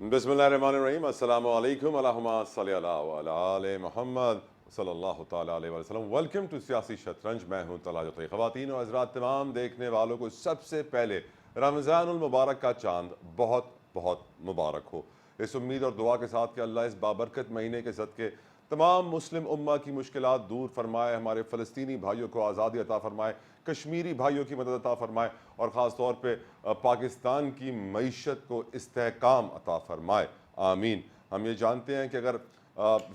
बिस्मिल्लाहिर्रहमानिर्रहीम अस्सलामु अलैकुम अल्लाहुम्मा सल्ली अला व अला आले मोहम्मद सल्लल्लाहु तआला अलैहि वसल्लम। वेलकम टू सियासी शतरंज। मैं हूं तलात ख़वातीन और हज़रात, तमाम देखने वालों को सबसे पहले रमज़ानुल मुबारक का चांद बहुत बहुत मुबारक हो। इस उम्मीद और दुआ के साथ कि अल्लाह इस बाबरकत महीने के सदक़े तमाम मुस्लिम उम्मा की मुश्किलात दूर फरमाए, हमारे फ़लस्तीनी भाइयों को आज़ादी अता फ़रमाए, कश्मीरी भाइयों की मदद अता फ़रमाए और ख़ास तौर पे पाकिस्तान की मईशत को इस्तेहकाम अता फ़रमाए, आमीन। हम ये जानते हैं कि अगर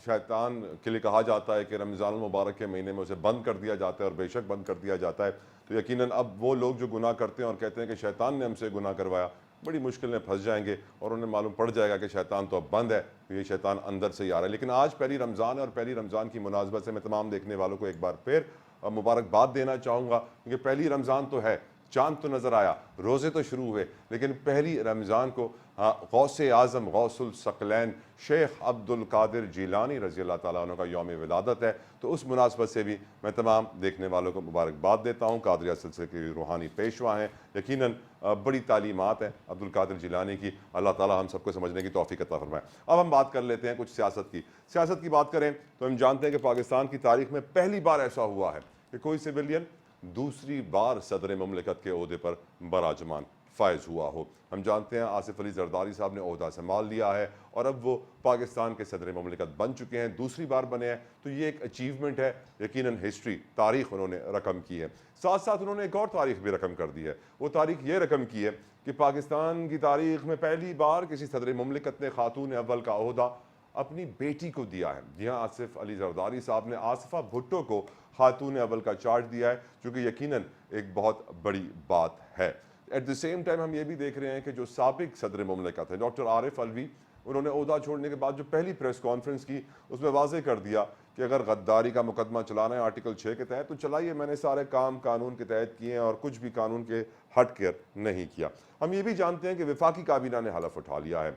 शैतान के लिए कहा जाता है कि रमज़ान मुबारक के महीने में उसे बंद कर दिया जाता है और बेशक बंद कर दिया जाता है, तो यकीनन अब वो लोग जो गुनाह करते हैं और कहते हैं कि शैतान ने हमसे गुनाह करवाया, बड़ी मुश्किल में फंस जाएंगे और उन्हें मालूम पड़ जाएगा कि शैतान तो अब बंद है, तो ये शैतान अंदर से ही आ रहा है। लेकिन आज पहली रमज़ान है और पहली रमज़ान की मुनासबत से मैं तमाम देखने वालों को एक बार फिर मुबारकबाद देना चाहूँगा, क्योंकि पहली रमज़ान तो है, चांद तो नज़र आया, रोज़े तो शुरू हुए, लेकिन पहली रमज़ान को गौसे आज़म गौसुल सकलैन शेख अब्दुल कादिर जीलानी रज़ी अल्लाह ताला अन्हु का यौम विलादत है। तो उस मुनासबत से भी मैं तमाम देखने वालों को मुबारकबाद देता हूँ। कादरिया सिलसिले के रूहानी पेशवा हैं, यकीनन बड़ी तालीमात है अब्दुल कादिर जीलानी की। अल्लाह ताला हम सबको समझने की तौफीक अता फरमाए। अब हम बात कर लेते हैं कुछ सियासत की बात करें तो हम जानते हैं कि पाकिस्तान की तारीख में पहली बार ऐसा हुआ है कि कोई सिविलियन दूसरी बार सदर ममलिकत के ओहदे पर बराजमान फायज हुआ हो। हम जानते हैं आसिफ अली जरदारी साहब ने ओहदा संभाल लिया है और अब वो पाकिस्तान के सदर ममलिकत बन चुके हैं, दूसरी बार बने हैं, तो ये एक अचीवमेंट है, यकीनन हिस्ट्री तारीख उन्होंने रकम की है। साथ साथ उन्होंने एक और तारीख भी रकम कर दी है। वो तारीख ये रकम की है कि पाकिस्तान की तारीख में पहली बार किसी सदर ममलिकत ने खातून अव्वल का ओहदा अपनी बेटी को दिया है। जी हाँ, आसिफ अली जरदारी साहब ने आसिफा भुट्टो को खातून अव्वल का चार्ज दिया है, जो कि यकीनन एक बहुत बड़ी बात है। एट द सेम टाइम हम ये भी देख रहे हैं कि जो साबिक सदर ममलिकत है डॉक्टर आरिफ अलवी, उन्होंने ओहदा छोड़ने के बाद जो पहली प्रेस कॉन्फ्रेंस की उसमें वाजे कर दिया कि अगर गद्दारी का मुकदमा चलाना है आर्टिकल 6 के तहत तो चलाइए, मैंने सारे काम कानून के तहत किए हैं और कुछ भी कानून के हट कर नहीं किया। हम ये भी जानते हैं कि वफाकी काबीना ने हलफ उठा लिया है।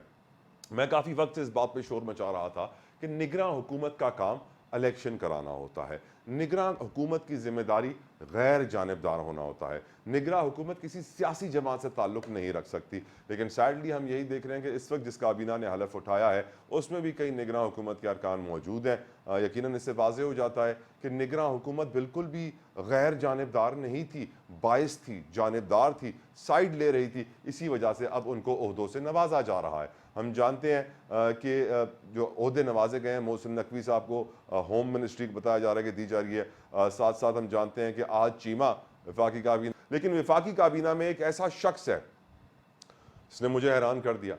मैं काफ़ी वक्त से इस बात पे शोर मचा रहा था कि निगरान हुकूमत का काम इलेक्शन कराना होता है, निगरान हुकूमत की जिम्मेदारी गैर जानिबदार होना होता है, निगरान हुकूमत किसी सियासी जमात से ताल्लुक़ नहीं रख सकती। लेकिन सैडली हम यही देख रहे हैं कि इस वक्त जिस काबीना ने हलफ उठाया है उसमें भी कई निगरान हुकूमत के अरकान मौजूद हैं। यकीनन इससे वाज़ेह हो जाता है कि निगरान हुकूमत बिल्कुल भी गैर जानिबदार नहीं थी, बाइस थी, जानिबदार थी, साइड ले रही थी। इसी वजह से अब उनको ओहदों से नवाजा जा रहा है। हम जानते हैं कि जो ओहदे नवाजे गए हैं, मोहसिन नकवी साहब को होम मिनिस्ट्री बताया जा रहा है कि दी जा रही है। साथ साथ हम जानते हैं कि आज चीमा वफाकी काबीना, लेकिन वफाकी काबीना में एक ऐसा शख्स है जिसने मुझे हैरान कर दिया,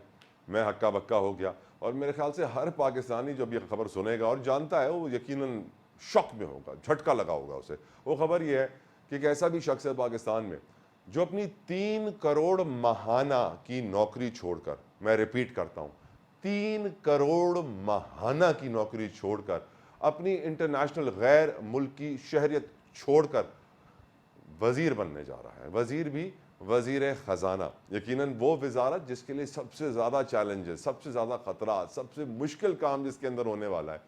मैं हक्का बक्का हो गया और मेरे ख्याल से हर पाकिस्तानी जब ये खबर सुनेगा और जानता है वो यकीनन शॉक में होगा, झटका लगा होगा उसे। वो खबर ये है कि एक ऐसा भी शख्स है पाकिस्तान में जो अपनी 3 करोड़ माहाना की नौकरी छोड़कर, मैं रिपीट करता हूं, 3 करोड़ माहाना की नौकरी छोड़कर, अपनी इंटरनेशनल गैर मुल्की शहरियत छोड़कर वजीर बनने जा रहा है। वजीर भी वजीर खजाना, यकीनन वो वजारत जिसके लिए सबसे ज़्यादा चैलेंजेस, सबसे ज़्यादा ख़तरा, सबसे मुश्किल काम जिसके अंदर होने वाला है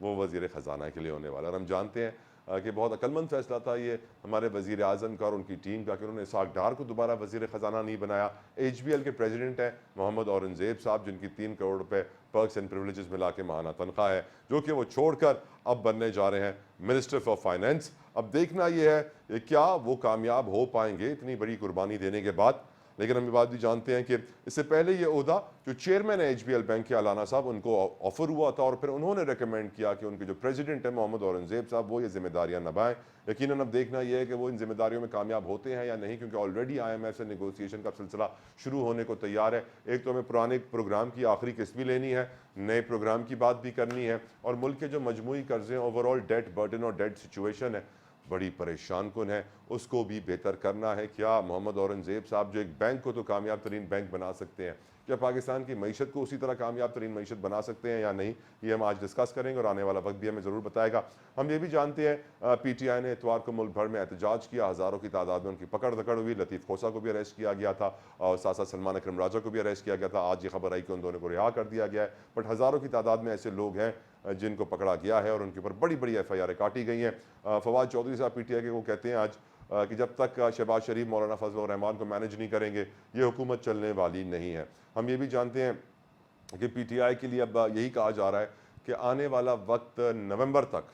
वो वजीर ख़जाना के लिए होने वाला है। और हम जानते हैं कि बहुत अक्लमंद फैसला था ये हमारे वज़ीर आज़म का और उनकी टीम का कि उन्होंने इसहाक डार को दोबारा वज़ीर ख़जाना नहीं बनाया। HBL के प्रेसिडेंट हैं मोहम्मद औरंगज़ेब साहब, जिनकी 3 करोड़ रुपए पर्क्स एंड प्रिविलेजेस मिला के माहाना तनख्वाह है, जो कि वो छोड़कर अब बनने जा रहे हैं मिनिस्टर फॉर फाइनेंस। अब देखना ये है कि क्या वो कामयाब हो पाएंगे इतनी बड़ी कुर्बानी देने के बाद। लेकिन हम ये बात भी जानते हैं कि इससे पहले ये ओहदा जो चेयरमैन है HBL बैंक के अलाना साहब, उनको ऑफर हुआ था और फिर उन्होंने रिकमेंड किया कि उनके जो प्रेसिडेंट है मोहम्मद औरंगज़ेब साहब वो ये जिम्मेदारियां निभाएं। यकीनन अब देखना यह है कि वो इन जिम्मेदारियों में कामयाब होते हैं या नहीं, क्योंकि ऑलरेडी IMF से नेगोशिएशन का सिलसिला शुरू होने को तैयार है। एक तो हमें पुराने प्रोग्राम की आखिरी किस्त भी लेनी है, नए प्रोग्राम की बात भी करनी है और मुल्क के जो मजमूई कर्जे, ओवरऑल डेट बर्डन और डेट सिचुएशन है बड़ी परेशान कुन है, उसको भी बेहतर करना है। क्या मोहम्मद औरंगज़ेब साहब जो एक बैंक को तो कामयाब तरीन बैंक बना सकते हैं, क्या पाकिस्तान की मीशत को उसी तरह कामयाब तरीन मीशत बना सकते हैं या नहीं, ये हम आज डिस्कस करेंगे और आने वाला वक्त भी हमें ज़रूर बताएगा। हम ये भी जानते हैं PTI ने इतवार को मुल्क भर में एहतजाज किया, हज़ारों की तादाद में उनकी पकड़ दकड़ हुई। लतीफ़ खोसा को भी अरेस्ट किया गया था और साथ साथ सलमान अकरम राजा को भी अरेस्ट किया गया था। आज ये खबर आई कि उन दोनों को रिहा कर दिया गया है, बट हज़ारों की तादाद में ऐसे लोग हैं जिनको पकड़ा गया है और उनके ऊपर बड़ी बड़ी FIR काटी गई हैं। फवाद चौधरी साहब PTI के वो कहते हैं आज कि जब तक शहबाज शरीफ मौलाना फजल रहमान को मैनेज नहीं करेंगे ये हुकूमत चलने वाली नहीं है। हम ये भी जानते हैं कि पीटीआई के लिए अब यही कहा जा रहा है कि आने वाला वक्त नवंबर तक,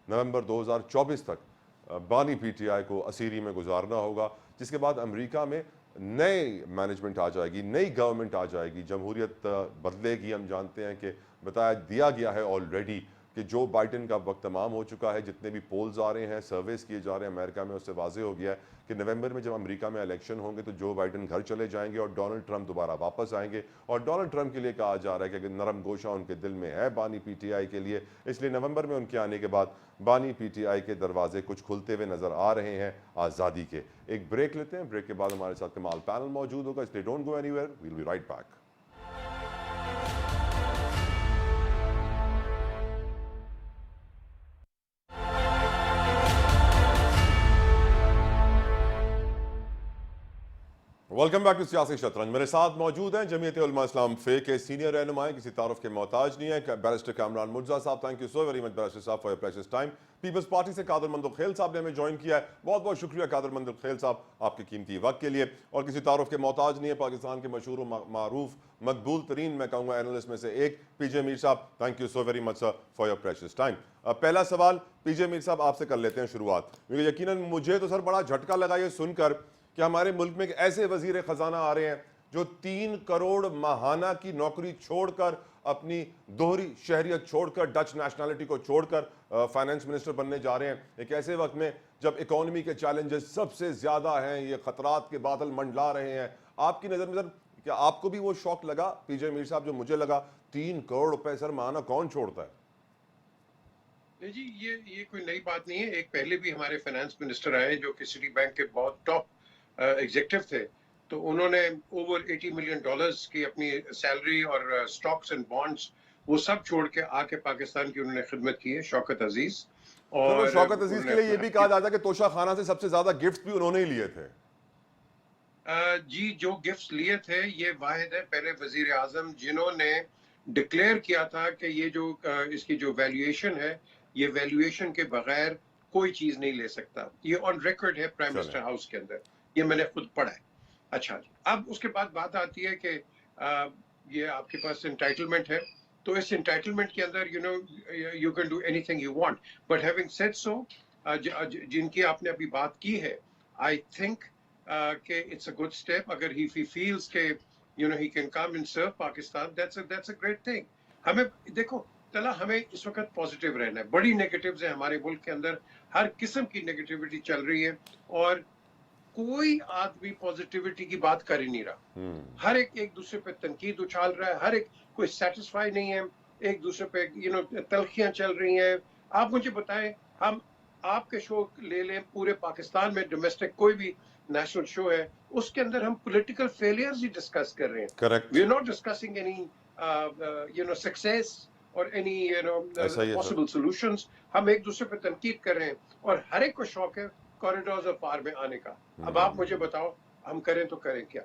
नवंबर 2024 तक बानी पीटीआई को असीरी में गुजारना होगा, जिसके बाद अमेरिका में नई मैनेजमेंट आ जाएगी, नई गवर्नमेंट आ जाएगी, जमहूरियत बदलेगी। हम जानते हैं कि बताया दिया गया है ऑलरेडी कि जो बाइडन का वक्त तमाम हो चुका है, जितने भी पोल्स आ रहे हैं, सर्वेस किए जा रहे हैं अमेरिका में, उससे वाजे हो गया है कि नवंबर में जब अमेरिका में इलेक्शन होंगे तो जो बाइडन घर चले जाएंगे और डोनाल्ड ट्रंप दोबारा वापस आएंगे। और डोनाल्ड ट्रंप के लिए कहा जा रहा है कि नरम गोशा उनके दिल में है बानी पीटीआई के लिए, इसलिए नवंबर में उनके आने के बाद बानी पीटीआई के दरवाजे कुछ खुलते हुए नजर आ रहे हैं आज़ादी के। एक ब्रेक लेते हैं, ब्रेक के बाद हमारे साथ कमाल पैनल मौजूद होगा, इसलिए don't go anywhere, we will be right back. Welcome back to सियासी शतरंज। मेरे साथ मौजूद हैं जमीयत उलमा इस्लाम फे के सीनियर रहनुमाएं, किसी तारुफ के मोहताज नहीं है, बैरिस्टर कामरान मुर्जा साहब। Thank you so very much barrister साहब for your precious time. People's party से कादर मंदुल खेल साहब ने हमें ज्वाइन किया है, बहुत बहुत शुक्रिया कादर मंदुल खेल साहब आपके कीमती वक्त के लिए। और किसी तारुफ के मोहताज नहीं है, पाकिस्तान के मशहूर मारूफ मकबूल तरीन मैं कहूँगा एनालिस्ट में से एक पीजे मीर साहब। Thank you so very much sir for your precious time. पहला सवाल पीजे मीर साहब आपसे कर लेते हैं शुरुआत, क्योंकि यकीनन मुझे तो सर बड़ा झटका लगा ये सुनकर कि हमारे मुल्क में एक ऐसे वजीर खजाना आ रहे हैं जो 3 करोड़ माहाना की नौकरी छोड़कर, अपनी दोहरी शहरियत छोड़कर, डच नेशनैलिटी को छोड़कर फाइनेंस मिनिस्टर बनने जा रहे हैं, एक ऐसे वक्त में जब इकोनॉमी के चैलेंजेस सबसे ज्यादा हैं, ये खतरात के बादल मंडला रहे हैं। आपकी नजर में सर क्या आपको भी वो शौक लगा पीजे मीर साहब जो मुझे लगा? 3 करोड़ रुपए सर माहाना कौन छोड़ता है? नहीं जी, ये कोई नई बात नहीं है। एक पहले भी हमारे फाइनेंस मिनिस्टर आए जो कि सिटी बैंक के बहुत टॉप एग्जीक्यूटिव थे, तो उन्होंने ओवर $80 मिलियन की अपनी सैलरी और स्टॉक्स एंड बॉन्ड्स वो सब छोड़ के आके पाकिस्तान की उन्होंने खिदमत की है, शौकत अजीज। सर वो और शौकत अजीज के लिए ये भी कहा जाता है कि तोशा खाना से सबसे ज्यादा गिफ्ट भी उन्होंने ही लिए थे। जी, जो गिफ्ट्स लिए थे ये वाहिद है पहले वजीर आजम जिन्होंने डिक्लेयर किया था कि ये जो इसकी जो वैल्यूएशन है, ये वैल्यूएशन के बगैर कोई चीज नहीं ले सकता। ये ऑन रिकॉर्ड है प्राइम मिनिस्टर हाउस के अंदर, ये मैंने खुद पढ़ा है। अच्छा जी, अब उसके बाद बात आती है कि ये आपके पास एंटाइटलमेंट है, तो इस एंटाइटलमेंट के अंदर you can do anything you want, but having said so, जिनकी आपने अभी बात की है, आई थिंक कि इट्स अ गुड स्टेप। अगर ही फील्स के he can come and serve Pakistan, that's a great thing. हमें देखो तला, हमें इस वक्त पॉजिटिव रहना है। बड़ी नेगेटिव्स है हमारे मुल्क के अंदर, हर किस्म की नेगेटिविटी चल रही है और कोई आदमी पॉजिटिविटी की बात कर ही नहीं रहा। हर एक दूसरे पे तनकीद उछाल रहा है, हर एक कोई सेटिस्फाई नहीं है, एक दूसरे पे तलखियां चल रही हैं। आप मुझे बताएं, हम आपके शो ले लें, पूरे पाकिस्तान में डोमेस्टिक कोई भी नेशनल शो है, उसके अंदर हम पॉलिटिकल फेलियर्स ही डिस्कस कर रहे हैं। Correct. We are not discussing any success और एनी पॉसिबल सॉल्यूशंस। हम एक दूसरे पे तनकीद कर रहे हैं और हर एक को शौक है कॉरिडोर्स ऑफ पार में आने का। अब आप मुझे बताओ, हम करें तो करें क्या?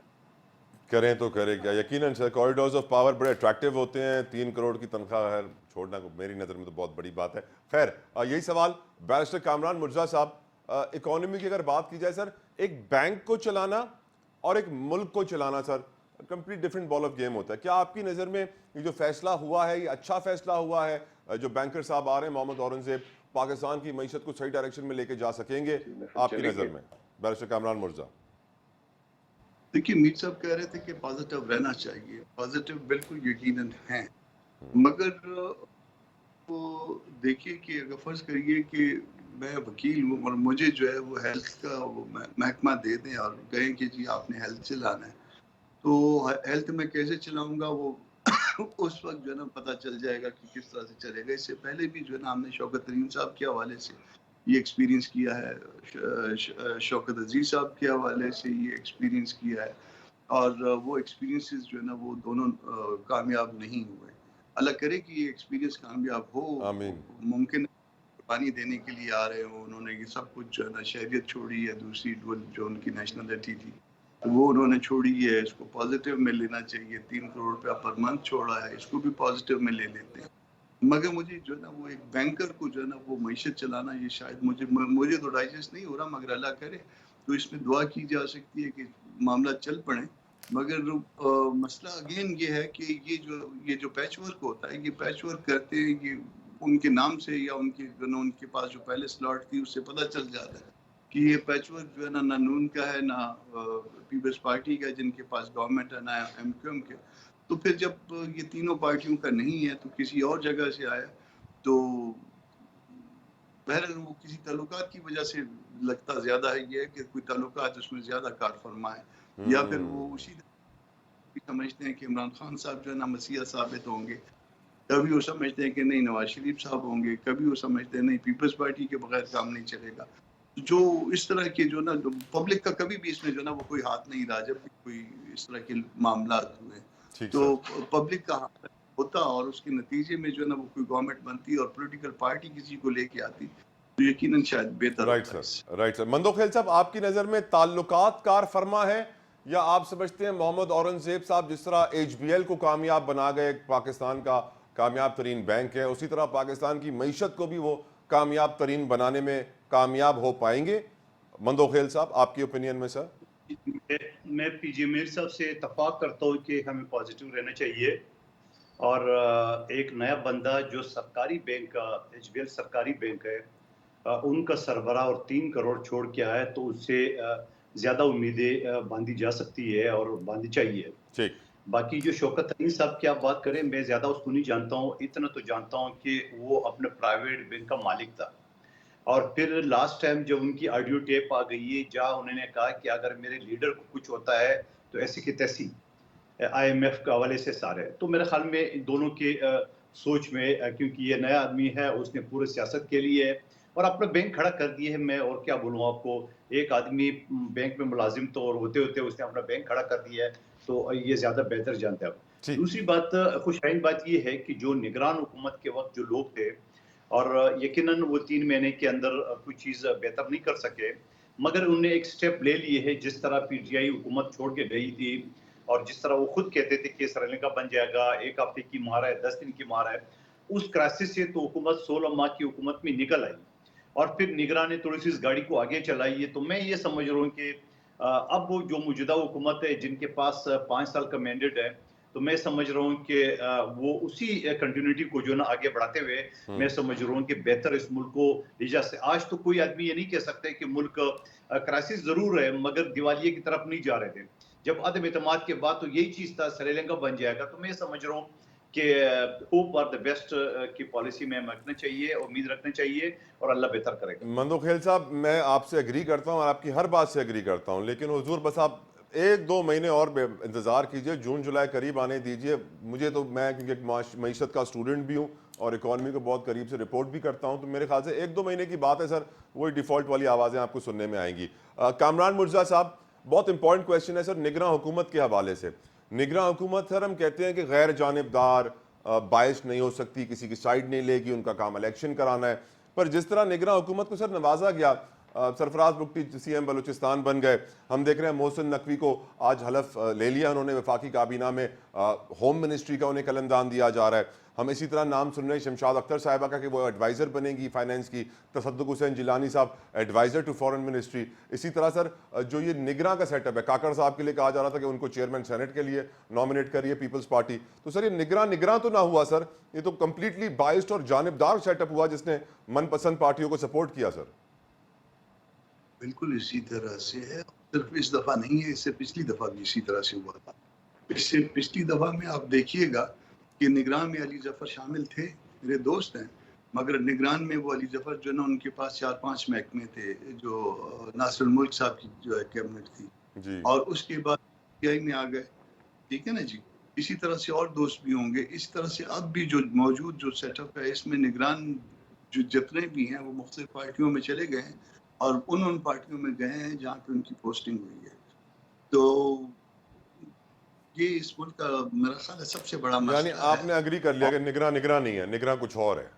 करें तो करें क्या? यकीनन सर कॉरिडोर्स ऑफ पावर बड़े अट्रैक्टिव होते हैं। 3 करोड़ की तनख्वाह है छोड़ना को मेरी नज़र में तो बहुत बड़ी बात है। खैर यही सवाल बैरिस्टर कामरान मुर्जा साहब, इकोनॉमी की अगर बात की जाए सर, एक बैंक को चलाना और एक मुल्क को चलाना sir complete different ball of game होता है। क्या आपकी नज़र में ये जो फैसला हुआ है, ये अच्छा फैसला हुआ है? जो बैंकर साहब आ रहे हैं मोहम्मद औरंगजेब, पाकिस्तान की मईशत को सही डायरेक्शन में लेके जा सकेंगे आपकी नज़र में? बैरिस्टर कामरान मुर्जा। देखिए, मीर साहब कह रहे थे कि पॉजिटिव रहना चाहिए, पॉजिटिव बिल्कुल यकीनन है, मगर वो देखिए कि अगर फर्ज करिए कि मैं वकील हूँ और मुझे जो है वो हेल्थ का वो महकमा दे दें और कहें कि जी आपने हेल्थ चलाना है, तो हेल्थ में कैसे चलाऊंगा वो उस वक्त जो है ना पता चल जाएगा कि किस तरह से चलेगा। इससे पहले भी जो है ना हमने शौकत तरीन साहब के हवाले से ये एक्सपीरियंस किया है, शौकत अजीज साहब के हवाले से ये एक्सपीरियंस किया है, और वो एक्सपीरियंसेस जो है ना वो दोनों कामयाब नहीं हुए। अल्लाह करे कि ये एक्सपीरियंस कामयाब हो। मुमकिन पानी देने के लिए आ रहे हो, उन्होंने ये सब कुछ जो है ना शहरियत छोड़ी है, दूसरी जो उनकी नेशनलिटी थी वो उन्होंने छोड़ी है, इसको पॉजिटिव में लेना चाहिए। 3 करोड़ रुपया पर मंथ छोड़ा है, इसको भी पॉजिटिव में ले लेते हैं। मगर मुझे जो है ना वो एक बैंकर को जो है ना वो मईशत चलाना, ये शायद मुझे तो डाइजेस्ट नहीं हो रहा, मगर अल्लाह करे तो इसमें दुआ की जा सकती है कि मामला चल पड़े मगर मसला अगेन ये है कि ये जो पैच वर्क होता है, ये पैच वर्क करते हैं, ये उनके नाम से या उनके पास जो पहले स्लॉट थी उससे पता चल जाता है कि ये पैच वर्क जो है ना नून का है ना पीपल्स पार्टी का है, जिनके पास गवर्नमेंट है, ना एमक्यूएम के। तो फिर जब ये तीनों पार्टियों का नहीं है तो किसी और जगह से आया, तो बहरहाल वो किसी ताल्लुकात की वजह से लगता ज्यादा है ये कि कोई ताल्लुकात उसमें ज्यादा कार फरमा है, या फिर वो उसी समझते हैं कि इमरान खान साहब जो है ना मसीहा साबित होंगे, कभी वो समझते हैं कि नहीं नवाज शरीफ साहब होंगे, कभी वो समझते हैं नहीं पीपल्स पार्टी के बगैर काम नहीं चलेगा। जो इस तरह के जो ना पब्लिक का कभी भी इसमें जो ना वो कोई हाथ नहीं रहा जब भी कोई इस तरह के मामला हुए, ठीक तो सर। पब्लिक का हाथ होता और उसके नतीजे में जो है ना वो कोई गवर्नमेंट बनती और पॉलिटिकल पार्टी किसी को लेके आती, तो यकीनन शायद बेहतर राइट होता है। Sir, right sir. मंदोखेल साहब, आपकी नज़र में ताल्लुकात कार फरमा है, या आप समझते हैं मोहम्मद औरंगजेब साहब जिस तरह एचबीएल को कामयाब बना गए, पाकिस्तान का कामयाब तरीन बैंक है, उसी तरह पाकिस्तान की मईशत को भी वो कामयाब तरीन बनाने में कामयाब हो पाएंगे? मंदोखेल साहब, आपकी ओपिनियन में सर। मैं पीजे मीर साहब से इतफाक करता हूँ कि हमें पॉजिटिव रहना चाहिए, और एक नया बंदा जो सरकारी बैंक का, एचबीएल सरकारी बैंक है, उनका सरबराह और 3 करोड़ छोड़ के आया, तो उससे ज़्यादा उम्मीदें बांधी जा सकती है और बांधी चाहिए। ठीक। बाकी जो शौकत अली साहब की आप बात करें, मैं ज़्यादा उसको नहीं जानता हूँ, इतना तो जानता हूँ कि वो अपने प्राइवेट बैंक का मालिक था। और फिर लास्ट टाइम जब उनकी ऑडियो टेप आ गई है जहाँ उन्होंने कहा कि अगर मेरे लीडर को कुछ होता है तो ऐसी की तैसी, आईएमएफ के हवाले से सारे, तो मेरे ख्याल में इन दोनों के सोच में, क्योंकि ये नया आदमी है, उसने पूरे सियासत के लिए और अपना बैंक खड़ा कर दिए है। मैं और क्या बोलूँ आपको, एक आदमी बैंक में मुलाजिम तो और होते होते उसने अपना बैंक खड़ा कर दिया है, तो ये ज़्यादा बेहतर जानते हैं आप। ठीक। दूसरी बात, खुशहाइन बात ये है कि जो निगरान हुकूमत के वक्त जो लोग थे, और यकीनन वो 3 महीने के अंदर कुछ चीज़ बेहतर नहीं कर सके, मगर उन्होंने एक स्टेप ले लिए है। जिस तरह पीटीआई हुकूमत छोड़ के गई थी और जिस तरह वो खुद कहते थे कि श्रीलंका बन जाएगा, 1 हफ्ते की मार है, 10 दिन की मार है, उस क्राइसिस से तो हुकूमत 16 माह की हुकूमत में निकल आई और फिर निगरान ने थोड़ी सी इस गाड़ी को आगे चलाई है। तो मैं ये समझ रहा हूँ कि अब वो जो मौजूदा हुकूमत है जिनके पास 5 साल का मैंडेट है, तो मैं समझ रहा हूँ कि वो उसी कंटिन्यूटी को जो ना आगे बढ़ाते हुए, मैं समझ रहा हूँ कि बेहतर इस मुल्क को ले जा सकते। आज तो कोई आदमी ये नहीं कह सकते कि मुल्क क्राइसिस जरूर है मगर दिवालिये की तरफ नहीं जा रहे थे। जब अदम एतमाद के बाद तो यही चीज था श्रीलंका बन जाएगा, तो मैं समझ रहा हूँ कि होप फॉर द बेस्ट की पॉलिसी में रखना चाहिए, उम्मीद रखना चाहिए और अल्लाह बेहतर करेगा। मंदोखेल साहब, मैं आपसे एग्री करता हूं और आपकी हर बात से एग्री करता हूं, लेकिन हुजूर बस आप 1-2 महीने और इंतज़ार कीजिए, जून जुलाई करीब आने दीजिए मुझे। तो मैं क्योंकि मईशत का स्टूडेंट भी हूं और इकॉनमी को बहुत करीब से रिपोर्ट भी करता हूं, तो मेरे ख्याल से 1-2 महीने की बात है सर, वही डिफ़ॉल्ट वाली आवाज़ें आपको सुनने में आएंगी। कामरान मुर्जा साहब, बहुत इंपॉर्टेंट क्वेश्चन है सर निगरान हुकूमत के हवाले से। निगरान हुकूमत सर, हम कहते हैं कि गैर जानिबदार, बाइस नहीं हो सकती, किसी की साइड नहीं लेगी, उनका काम इलेक्शन कराना है, पर जिस तरह निगरान हुकूमत को सर नवाजा गया, सरफराज बुगटी सीएम बलूचिस्तान बन गए, हम देख रहे हैं मोहसिन नकवी को आज हलफ ले लिया उन्होंने वफाकी काबीना में, होम मिनिस्ट्री का उन्हें कलमदान दिया जा रहा है। हम इसी तरह नाम सुन रहे हैं शमशाद अख्तर साहिबा का कि वो एडवाइज़र बनेंगी फाइनेंस की, तसद्दुक हुसैन जिलानी साहब एडवाइज़र टू फॉरेन मिनिस्ट्री। इसी तरह सर जो ये निगरान का सेटअप है, काकड़ साहब के लिए कहा जा रहा था कि उनको चेयरमैन सेनेट के लिए नॉमिनेट करिए पीपल्स पार्टी, तो सर ये निगरान तो ना हुआ सर, ये तो कंप्लीटली बाइस्ड और जानिबदार सेटअप हुआ जिसने मनपसंद पार्टियों को सपोर्ट किया सर। बिल्कुल इसी तरह से है, सिर्फ इस दफा नहीं है, इससे पिछली दफा भी इसी तरह से हुआ था। इससे पिछली दफा में आप देखिएगा कि निगरान में अली जफर शामिल थे, मेरे दोस्त हैं, मगर निगरान में वो अली जफर जो ना उनके पास 4-5 महकमे थे, जो नासिर मुल्क साहब की जो है कैबिनेट थी जी। और उसके बाद पीआई में आ गए, ठीक है ना जी। इसी तरह से और दोस्त भी होंगे। इस तरह से अब भी जो मौजूद जो सेटअप है इसमें निगरान जो जितने भी हैं वो मुख्तलिफ पार्टियों में चले गए हैं और उन पार्टियों में गए हैं जहाँ पे उनकी पोस्टिंग हुई है। तो ये इस मुल्क का मेरा ख्याल है सबसे बड़ा यानी मसला है। आपने एग्री कर लिया कि निगरान नहीं है, निगरान कुछ और है।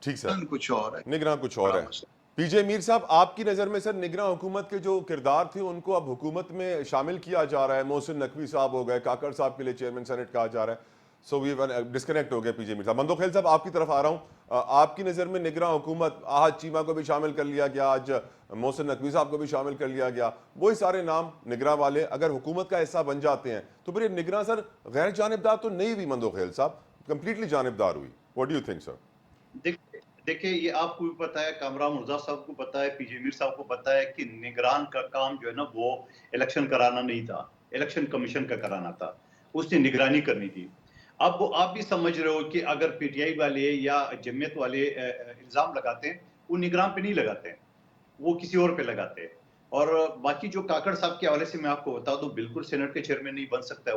ठीक सर, निगरान कुछ और है, निगरान कुछ और बड़ा है। मसला। पीजे मीर साहब, आपकी नज़र में सर निगरान हुकूमत के जो किरदार थे उनको अब हुकूमत में शामिल किया जा रहा है, मोहसिन नकवी साहब हो गए, काकड़ साहब के लिए चेयरमैन सेनेट कहा जा रहा है, सो वी डिस्कनेक्ट हो गया पीजे मीर साहब। मंदोखेल साहब आपकी तरफ आ रहा हूँ। आपकी नज़र में निगरान हुकूमत, आज चीमा को भी शामिल कर लिया गया, आज मोहसिन नकवी साहब को भी शामिल कर लिया गया, वही सारे नाम निगरान वाले अगर हुकूमत का हिस्सा बन जाते हैं तो फिर ये निगरान सर गैर जानिबदार तो नहीं हुई मंदोखेल साहब, कंप्लीटली जानिबदार हुई। What do you think sir? देखिए ये आपको भी पता है, कामरान मुर्जा साहब को पता है, पीजे मीर साहब को पता है कि निगरान का काम जो है ना वो इलेक्शन कराना नहीं था, इलेक्शन कमीशन का कराना था, उसने निगरानी करनी थी। अब वो आप भी समझ रहे हो कि अगर पीटीआई वाले या जमीयत वाले इल्जाम लगाते हैं, वो निगरान पे नहीं लगाते हैं, वो किसी और पे लगाते हैं। और बाकी जो काकड़ साहब के हवाले से मैं आपको बता दूं, बिल्कुल सेनेट के चेयरमैन नहीं बन सकता है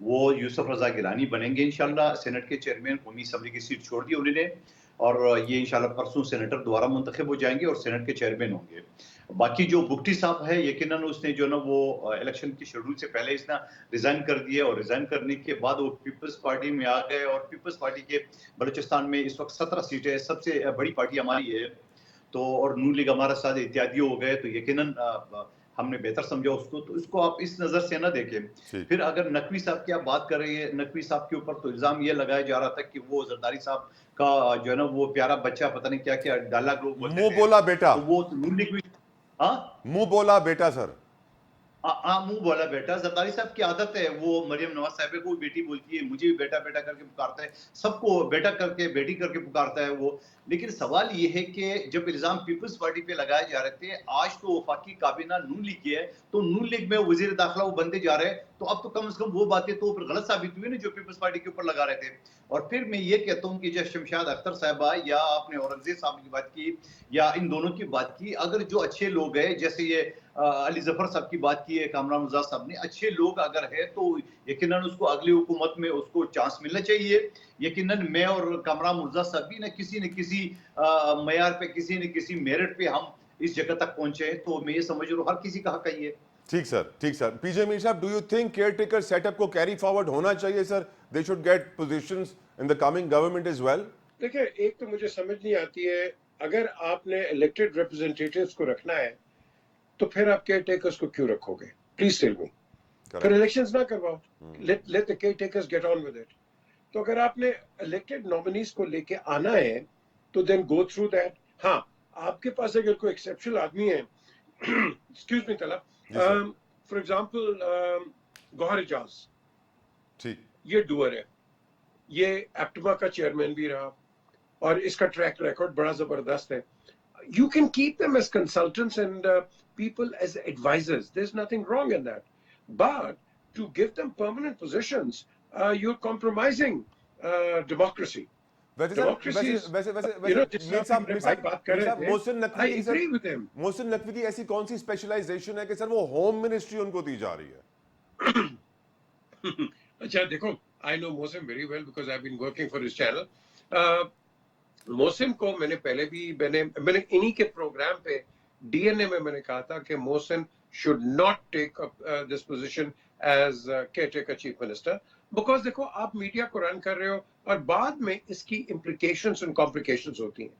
वो यूसुफ रजा गिलानी बनेंगे इंशाल्लाह सेनेट के चेयरमैन। कौमी असम्बली की सीट छोड़ दी उन्होंने और ये इंशाल्लाह परसों सेनेटर दोबारा मुंतखब हो जाएंगे और सेनेट के चेयरमैन होंगे। बाकी जो बुक्टी साहब है, यकीनन उसने जो ना वो इलेक्शन की शेड्यूल से पहले इसने रिजाइन कर दिया और रिजाइन करने के बाद वो पीपल्स पार्टी में आ गए और पीपल्स पार्टी के बलूचिस्तान में इस वक्त 17 सीटें है, सबसे बड़ी पार्टी हमारी है। तो और नून लीग हमारे साथ इत्यादि हो गए, तो यकीनन हमने बेहतर समझा उसको, तो इसको आप इस नजर से ना देखें। फिर अगर नकवी साहब की आप बात कर रहे हैं, नकवी साहब के ऊपर तो इल्जाम ये लगाया जा रहा था कि वो जरदारी साहब का जो है ना वो प्यारा बच्चा, पता नहीं क्या क्या डायलॉग लोग बोलते मुंह बोला बेटा, तो वो नून लीग हाँ मुंह बोला बेटा सर। मुंह बोला बेटा। जरदारी साहब की आदत है, वो मरियम नवाज साहब को बेटी बोलती है, मुझे भी बेटा बेटा करके पुकारता है, सबको बेटा करके बेटी करके पुकारता है वो। लेकिन सवाल ये है कि जब इल्जाम पीपल्स पार्टी पे लगाए जा रहे थे, आज तो वफाकी काबीना नून लीग की है, तो नून लीग में वजीर दाखिला वो बनते जा रहे हैं, तो अब तो कम से कम वो बातें तो फिर गलत साबित हुई ना जो पीपल्स पार्टी के ऊपर लगा रहे थे। और फिर मैं ये कहता हूँ कि जब शमशाद अख्तर साहबा या आपने औरंगजेब साहब की बात की या इन दोनों की बात की, अगर जो अच्छे लोग हैं, जैसे ये अली जफर साहब की बात की है, कामरान मुर्जा साहब ने, अच्छे लोग अगर है तो यकीनन उसको अगली हुकूमत में उसको चांस मिलना चाहिए। यकीनन मैं और कामरान मुर्जा साहब भी न किसी मयार पे, किसी न किसी मेरिट पे हम इस जगह तक पहुंचे, तो मैं ये समझ रहा हूँ हर किसी का हक है ये। ठीक सर, ठीक सर। पीजे मीर साहब, do you think caretaker setup को कैरी फॉरवर्ड होना चाहिए sir? They should get positions in the coming government as well. देखिए, एक तो मुझे समझ नहीं आती है, अगर आपने इलेक्टेड रिप्रेजेंटेटिव्स को रखना है तो फिर आप केयर टेकर्स को क्यों रखोगे? Please tell me. फिर इलेक्शंस ना करवाओ, let the caretakers get on with it. तो अगर आपने इलेक्टेड नॉमिनीज को लेके आना है तो देन गो थ्रू दैट। हाँ, आपके पास अगर कोई एक्सेप्शनल आदमी है, एक्सक्यूज मी तलब, फॉर एग्जांपल गौहर एजाज, ठीक, ये डूअर है, ये एप्टमा का चेयरमैन भी रहा और इसका ट्रैक रिकॉर्ड बड़ा जबरदस्त है। You can keep them as consultants and people as advisors. There's nothing wrong in that. But to give them permanent positions, you're compromising democracy. Democracy is, you know, जिस मीर साहब, मेरे भाई बात कर रहे थे, मोहसिन I नकवी की agree sir, with him. Mohsin Naqvi की ऐसी कौन सी स्पेशलाइजेशन है कि सर वो होम मिनिस्ट्री उनको दी जा रही है? अच्छा देखो, I know Mohsin very well because I've been working for his channel. Mohsin को मैंने पहले भी मैंने इन्हीं के प्रोग्राम पे डीएनए में मैंने कहा था कि Mohsin should not take up this position as caretaker chief minister, because देखो आप मीडिया को रन कर रहे हो और बाद में इसकी इम्प्लीकेशंस एंड कॉम्प्लिकेशंस होती हैं।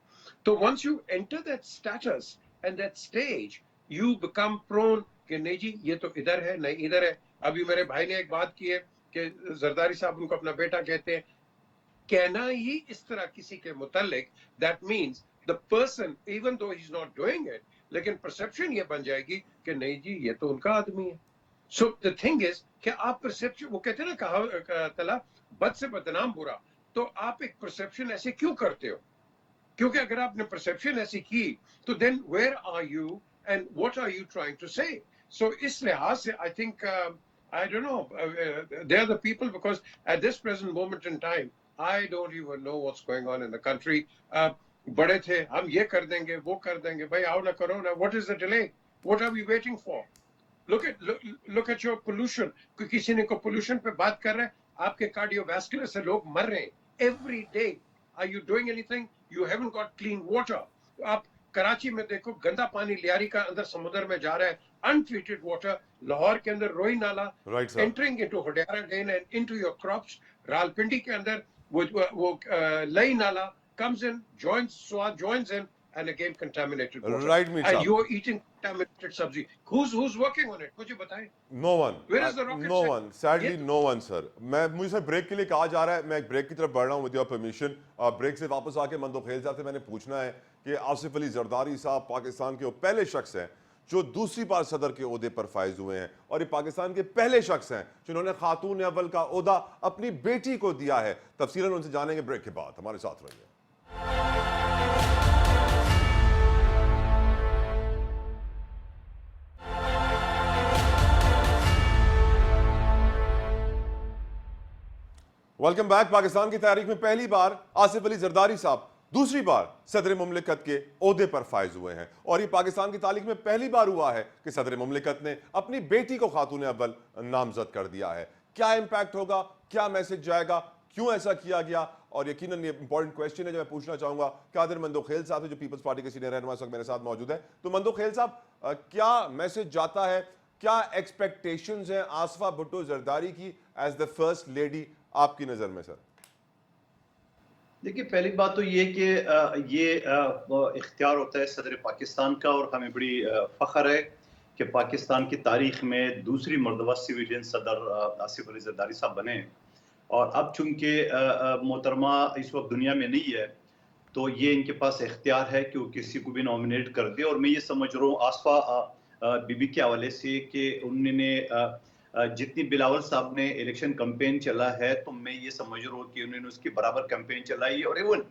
तो once you enter that status and that stage, you become prone कि नहीं जी ये तो इधर है, नहीं इधर है। अभी मेरे भाई ने एक बात की है कि जरदारी साहब उनको अपना बेटा कहते हैं, कहना ही इस तरह किसी के मुतालिक, that means the person even though he is not doing it, लेकिन परसेप्शन ये बन जाएगी कि नहीं जी ये तो उनका आदमी है। सो द थिंग इज कि आप परसेप्शन, वो कहते हैं ना कहा तला बद से बदनाम बुरा, तो आप एक परसेप्शन ऐसे क्यों करते हो? क्योंकि अगर आपने परसेप्शन ऐसी की तो then where are you and what are you trying to say? So इस लिहाज से I think I don't know, they are the people, because at this present moment in time I don't even know what's going on in the country. बड़े थे हम ये कर देंगे वो कर देंगे, भाई आओ ना करो ना, what is the delay? What are we waiting for? Look at your pollution. किसी ने को pollution पे बात कर रहे हैं, आपके कार्डियोवैस्कुलर से लोग मर रहे हैं every day. Are you doing anything? You haven't got clean water. आप कराची में देखो गंदा पानी लियारी का अंदर समुद्र में जा रहा है, अनट्रीटेड वाटर। लाहौर के अंदर रोई नाला, entering into Hudiara drain and into your crops. Rawalpindi के अंदर वो लई नाला comes in, joins in and again contaminated water. Right, Mir And Saab. you're eating contaminated sabzi. Who's working on it? मुझे बताएं. No one. Where is the rocket No science? one. Sadly, ये- no one, sir. मुझे break के लिए कहा जा रहा है, मैं एक ब्रेक की तरफ बढ़ रहा हूँ, with your permission. ब्रेक से वापस आके मंदोखेल साहब से मैंने पूछना है कि आसिफ अली जरदारी साहब पाकिस्तान के वो पहले शख्स हैं जो दूसरी बार सदर के ओहदे पर फाइज हुए हैं, और ये पाकिस्तान के पहले शख्स हैं जिन्होंने खातून अव्वल का ओहदा अपनी बेटी को दिया है। तफसीलन उनसे जानेंगे ब्रेक के बाद। हमारे साथ रहिए। Welcome back. पाकिस्तान की तारीख में पहली बार आसिफ अली जरदारी साहब दूसरी बार सदर मुमलिकत के ओहदे पर फाइज हुए हैं, और ये पाकिस्तान की तारीख में पहली बार हुआ है कि सदर मुमलिकत ने अपनी बेटी को खातून अव्वल नामजद कर दिया है। क्या इंपैक्ट होगा, क्या मैसेज जाएगा, क्यों ऐसा किया गया, और यकीनन ये इंपॉर्टेंट क्वेश्चन है जो मैं पूछना चाहूंगा कादिर मंदोखेल साहब से जो पीपल्स पार्टी के सीनियर रहनुमा इस वक्त मेरे साथ मौजूद है। तो मंदोखेल साहब, क्या मैसेज जाता है, क्या एक्सपेक्टेशंस हैं आसफा भुट्टो जरदारी की एज द फर्स्ट लेडी आपकी नजर में? सर देखिए, पहली बात तो ये कि ये इख्तियार होता है सदर पाकिस्तान का, और हमें बड़ी फख्र है कि पाकिस्तान की तारीख में दूसरी मरतबा सिविलियन सदर आसिफ अली जरदारी साहब बने। और अब चूंकि मोहतरमा इस वक्त दुनिया में नहीं है, तो ये इनके पास इख्तियार है कि वो किसी को भी नॉमिनेट कर दे। और मैं ये समझ रहा हूँ आसफा बीबी के हवाले से कि उन्होंने जितनी बिलावल साहब ने इलेक्शन कैंपेन चला है, तो मैं ये समझ रहा हूँ कि उन्होंने उसकी बराबर कैंपेन चलाई है। और इवन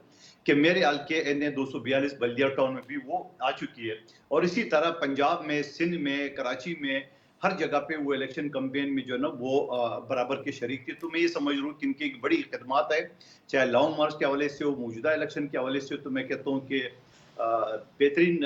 कि मेरे हाल के एन 242 बल्दिया टाउन में भी वो आ चुकी है, और इसी तरह पंजाब में, सिंध में, कराची में, हर जगह पे वो इलेक्शन कैंपेन में जो है ना वो बराबर के शरीक थे। तो मैं ये समझ रहा हूँ कि इनकी एक बड़ी खिदमत है, चाहे लॉन्ग मार्च के हवाले से हो, मौजूदा इलेक्शन के हवाले से हो। तो मैं कहता हूँ कि बेहतरीन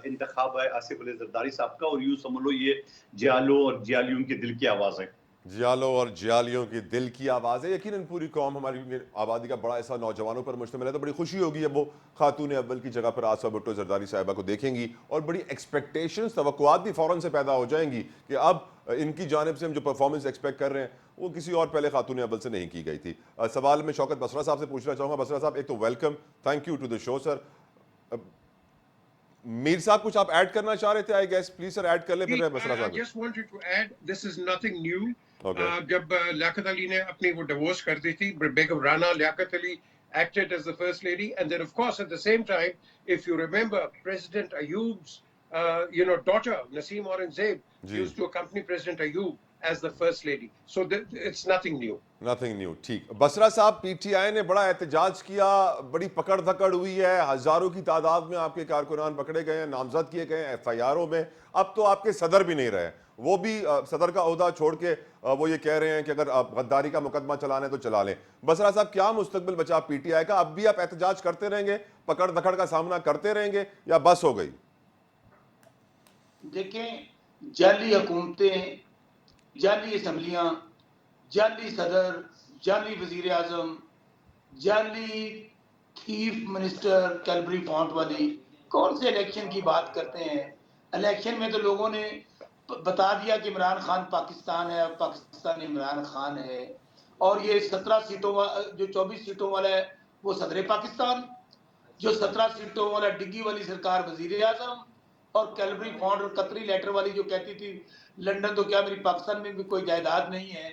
इंतखाब है आसिफ अली जरदारी साहब का, और यूँ समझ लो ये जियालों और जियालियों के दिल की आवाज़ है। जियालों और जियालियों की दिल की आवाज़ है। यकीनन पूरी कौम, हमारी आबादी का बड़ा ऐसा नौजवानों पर मुश्तमिल है, तो बड़ी खुशी होगी अब वो खातून अव्वल की जगह पर आसफा भुट्टो जरदारी साहिबा को देखेंगी, और बड़ी एक्सपेक्टेशंस, तवक्कुआत भी फ़ौरन से पैदा हो जाएंगी कि अब इनकी जानिब से हम जो परफॉर्मेंस एक्सपेक्ट कर रहे हैं वो किसी और पहले खातून अव्वल से नहीं की गई थी। सवाल मैं शौकत बसरा साहब से पूछना चाहूँगा। बसरा साहब, एक तो welcome, thank you to the show sir. Mir साहब कुछ आप ऐड करना चाह रहे थे? I guess please sir add कर ले, फिर मैं बसरा साहब। I just wanted to add, this is nothing new. Okay. जब लियाकत अली ने अपनी वो डिवोर्स कर दी थी, Begum Rana Liaquat Ali acted as the first lady, and then of course at the same time, if you remember, President Ayoub's daughter Naseem Aurangzeb ji. used to accompany President Ayoub as the first lady. So it's nothing new. Nothing new. ठीक, बसरा साहब, PTI ने बड़ा एहतजाज किया, बड़ी पकड़ धकड़ हुई है, हजारों की तादाद में आपके कारकुनान पकड़े गए हैं, नामजद किए गए हैं एफआईआरों में। अब तो आपके सदर भी नहीं रहे, वो भी सदर का ओहदा छोड़ के वो ये कह रहे हैं कि अगर आप गद्दारी का मुकदमा चलाने तो चला लें। बसरा साहब, क्या मुस्तकबिल बचा पीटीआई का? अब भी आप एहतजाज करते रहेंगे, पकड़ धकड़ का सामना करते रहेंगे, या बस हो गई? देखें, जाली हुकूमतें, जाली असम्बलियाँ, जाली सदर, जाली वजीर आजम, जाली चीफ मिनिस्टर, कैलबरी फॉन्ट वाली, कौन से इलेक्शन की बात करते हैं? इलेक्शन में तो लोगों ने बता दिया कि इमरान खान पाकिस्तान है, पाकिस्तान इमरान खान है, और ये 17 सीटों जो 24 सीटों वाला है वो सदर पाकिस्तान, जो 17 सीटों वाला डिग्गी वाली सरकार वजीर आजम, और कैलबरी फॉन्ट और कतरी लेटर वाली जो कहती थी लंदन तो क्या मेरी पाकिस्तान में भी कोई जायदाद नहीं है।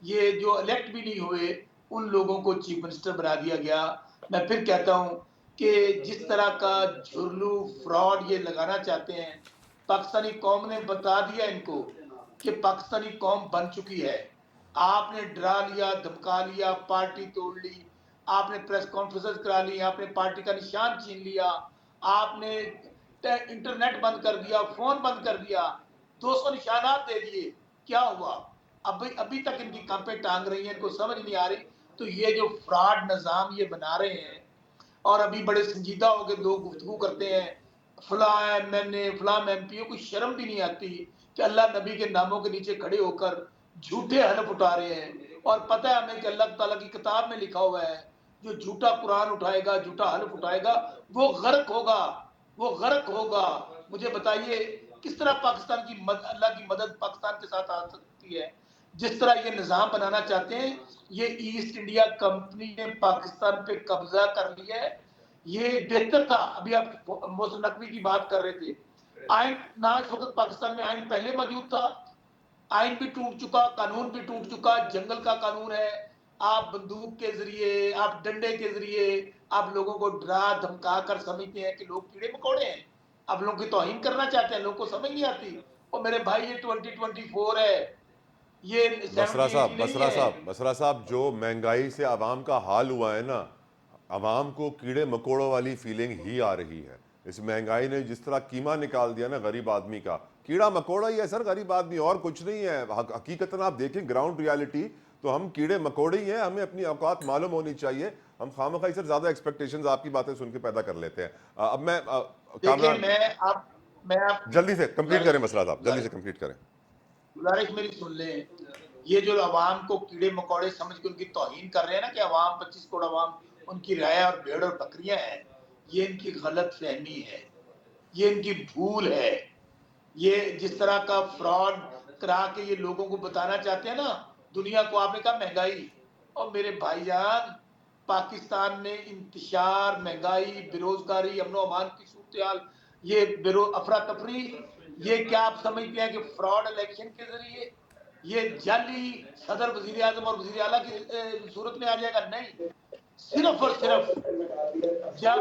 ये जो इलेक्ट भी नहीं हुए उन लोगों को चीफ मिनिस्टर बना दिया गया। मैं फिर कहता हूँ कि जिस तरह का झुरलू फ्रॉड ये लगाना चाहते हैं, पाकिस्तानी कौम ने बता दिया इनको कि पाकिस्तानी कौम बन चुकी है। आपने डरा लिया, धमका लिया, पार्टी तोड़ ली, आपने प्रेस कॉन्फ्रेंस करा ली, आपने पार्टी का निशान छीन लिया, आपने इंटरनेट बंद कर दिया, फोन बंद कर दिया, 200 निशानात दे दिए। क्या हुआ? अभी तक इनकी कांपे टांग रही हैं, इनको समझ नहीं आ रही। तो ये जो फ्रॉड निज़ाम ये बना रहे हैं, और अभी बड़े संजीदा होकर लोग गुफ्तगू करते हैं, फला एमएनए, फला एमपीओ, कोई शर्म भी नहीं आती कि अल्लाह नबी के नामों के नीचे खड़े होकर झूठे हलफ उठा रहे हैं। और पता है हमें कि अल्लाह ताला की किताब में लिखा हुआ है, जो झूठा कुरान उठाएगा, झूठा हलफ उठाएगा, वो गर्क होगा, वो गर्क होगा। मुझे बताइए किस तरह पाकिस्तान की अल्लाह की मदद पाकिस्तान के साथ आ सकती है? जिस तरह ये निज़ाम बनाना चाहते हैं, ये ईस्ट इंडिया कंपनी ने पाकिस्तान पे कब्जा कर लिया है। ये बेहतर था। अभी आप मोहसिन नकवी की बात कर रहे थे, आइन ना इस वक्त पाकिस्तान में आइन पहले मौजूद था, आइन भी टूट चुका, कानून भी टूट चुका, जंगल का कानून है। आप बंदूक के जरिए, आप डंडे के जरिए आप लोगों को डरा धमका कर समझते हैं कि लोग कीड़े मकोड़े हैं, आप लोगों की तौहीन करना चाहते हैं, लोगों को समझ नहीं आती। और मेरे भाई ये 2024 है, ये 70-80 नहीं है। बसरा साहब, जो महंगाई से आवाम का हाल हुआ है ना, आवाम को कीड़े मकोड़ों वाली फीलिंग ही आ रही है। इस महंगाई ने जिस तरह कीमा निकाल दिया ना गरीब आदमी का, कीड़ा मकोड़ा ही है सर गरीब आदमी, और कुछ नहीं है। हकीकतन आप देखें ग्राउंड रियलिटी, तो हम कीड़े मकोड़े ही हैं। हमें अपनी औकात मालूम होनी चाहिए। हम खामखाई सर ज्यादा एक्सपेक्टेशंस आपकी बातें सुन के पैदा कर लेते हैं। अब मैं देखिए, कामरान, मैं आप जल्दी से कंप्लीट करें बसरा साहब, जल्दी से कंप्लीट करें। गुजारिश मेरी सुन लें। ये जो अवाम को कीड़े मकोड़े समझ के उनकी तौहीन कर रहे हैं ना कि अवाम 25 करोड़ अवाम उनकी राय और भेड़ और बकरियां हैं, ये इनकी गलत फहमी है, ये इनकी भूल है। ये जिस तरह का फ्रॉड करा के ये लोगों को बताना चाहते हैं ना दुनिया को, आपने कहा महंगाई, और मेरे भाईजान पाकिस्तान में इंतशार, महंगाई, बेरोजगारी, अमनो अमान की सूरत, ये अफरा तफरी, ये क्या आप समझते हैं कि फ्रॉड इलेक्शन के जरिए ये जाली सदर, वजीर आजम और वजीर आला की सूरत में आ जाएगा? नहीं, सिर्फ और सिर्फ जब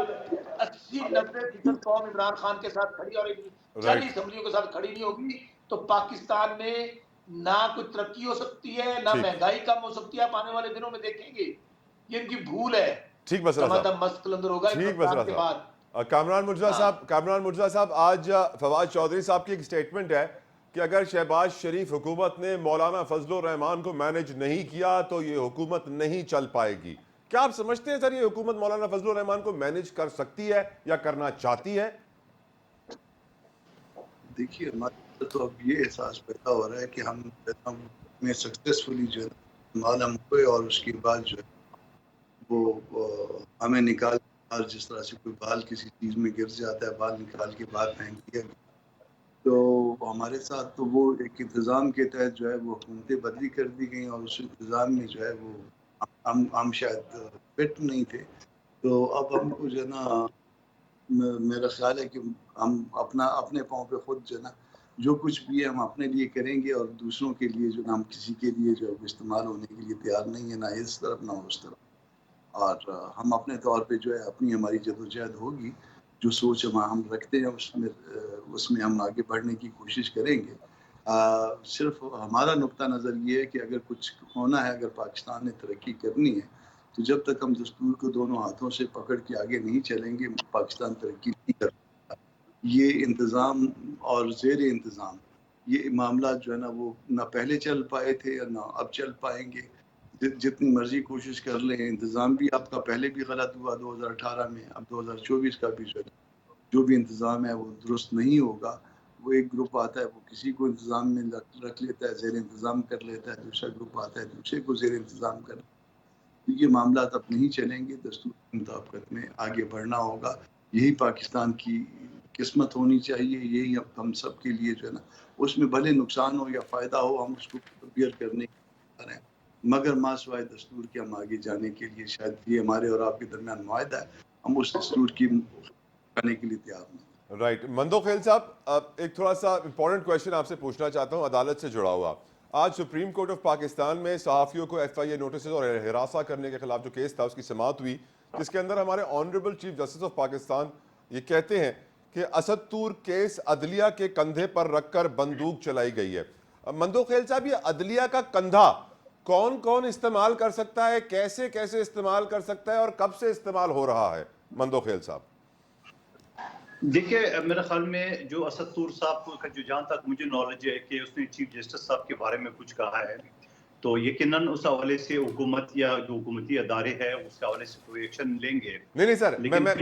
80-90% कौम इमरान खान के साथ खड़ी और जाली राइट, असम्बलियों के साथ खड़ी नहीं होगी तो पाकिस्तान में ना कोई तरक्की हो सकती है, ना ठीक महंगाई कम हो सकती है। आप आने वाले दिनों में देखेंगे, ये इनकी भूल है। ठीक बसरा साहब, दमादम मस्त कलंदर होगा ठीक रमजान बसरा के साहब। बाद। कामरान मुर्जा साहब, आज फवाद चौधरी साहब की एक स्टेटमेंट है कि अगर शहबाज शरीफ हुकूमत ने मौलाना फजलुर रहमान को मैनेज नहीं किया तो ये हुकूमत नहीं चल पाएगी। क्या आप समझते हैं सर ये हुकूमत मौलाना फजलुर रहमान को मैनेज कर सकती है या करना चाहती है? देखिए, हमारे तो अब ये एहसास पैदा हो रहा है कि हम में सक्सेसफुली जो है मालूम हुए, और उसके बाद जो है वो हमें निकाल, और जिस तरह से कोई बाल किसी चीज़ में गिर जाता है, बाल निकाल के बाहर फेंक दिया गया। तो हमारे साथ तो वो एक इंतज़ाम के तहत जो है वो हुकूमतें बदली कर दी गई, और उस इंतज़ाम में जो है वो हम शायद फिट नहीं थे। तो अब हमको जो है ना, मेरा ख्याल है कि हम अपने पाँव पे खुद जो है ना, जो कुछ भी है हम अपने लिए करेंगे, और दूसरों के लिए जो है हम किसी के लिए जो है वो इस्तेमाल होने के लिए तैयार नहीं है, ना इस तरफ ना उस तरफ। और हम अपने तौर पे जो है अपनी हमारी जदोजहद होगी, जो सोच हम रखते हैं उसमें हम आगे बढ़ने की कोशिश करेंगे। सिर्फ हमारा नुक्ता नज़र ये है कि अगर कुछ होना है, अगर पाकिस्तान ने तरक्की करनी है, तो जब तक हम दस्तूर को दोनों हाथों से पकड़ के आगे नहीं चलेंगे, पाकिस्तान तरक्की नहीं कर सकता। ये इंतज़ाम और ज़ेर इंतज़ाम ये मामला जो है ना, वो ना पहले चल पाए थे और ना अब चल पाएंगे। जितनी मर्जी कोशिश कर लें, इंतज़ाम भी आपका पहले भी गलत हुआ 2018 में, अब 2024 का भी जो भी इंतज़ाम है वो दुरुस्त नहीं होगा। वो एक ग्रुप आता है, वो किसी को इंतज़ाम में रख लेता है, ज़ेर इंतज़ाम कर लेता है, दूसरा ग्रुप आता है, दूसरे को ज़ेर इंतज़ाम कर। तो ये मामला अब नहीं चलेंगे, दस्तूर के मुताबिक में आगे बढ़ना होगा। यही पाकिस्तान की किस्मत होनी चाहिए, यही अब हम सब के लिए जो है ना, उसमें भले नुकसान हो या फ़ायदा हो, हम उसको बियर करने करें, मगर मासवाए दस्तूर के हम आगे जाने के लिए, शायद ये हमारे और आपके दरमियान मुआहदा है, हम उस दस्तूर की करने के लिए तैयार नहीं। राइट, मंदोखेल साहब, एक थोड़ा सा इंपॉर्टेंट क्वेश्चन आपसे पूछना चाहता हूं, अदालत से जुड़ा हुआ। आज सुप्रीम कोर्ट ऑफ पाकिस्तान में सहाफ़ियों को FIA नोटिस और हिरासा करने के खिलाफ जो केस था उसकी समाअत हुई, जिसके अंदर हमारे honourable chief justice of Pakistan ये कहते हैं कि असद तूर केस अदलिया के कंधे पर रखकर बंदूक चलाई गई है। मंदोखेल साहब, ये अदलिया का कंधा कौन कौन इस्तेमाल कर सकता है, कैसे कैसे इस्तेमाल कर सकता है और कब से इस्तेमाल हो रहा है? मंदोखेल साहब, देखिए, मेरे ख्याल में जो असद तूर साहब को जो जहाँ तक मुझे नॉलेज है कि उसने चीफ जस्टिस साहब के बारे में कुछ कहा है, तो यकीनन उस हवाले से हुकूमत या जो हुकूमती अदारे हैं उस हवाले से कोई एक्शन लेंगे। नहीं सर, लेकिन मैं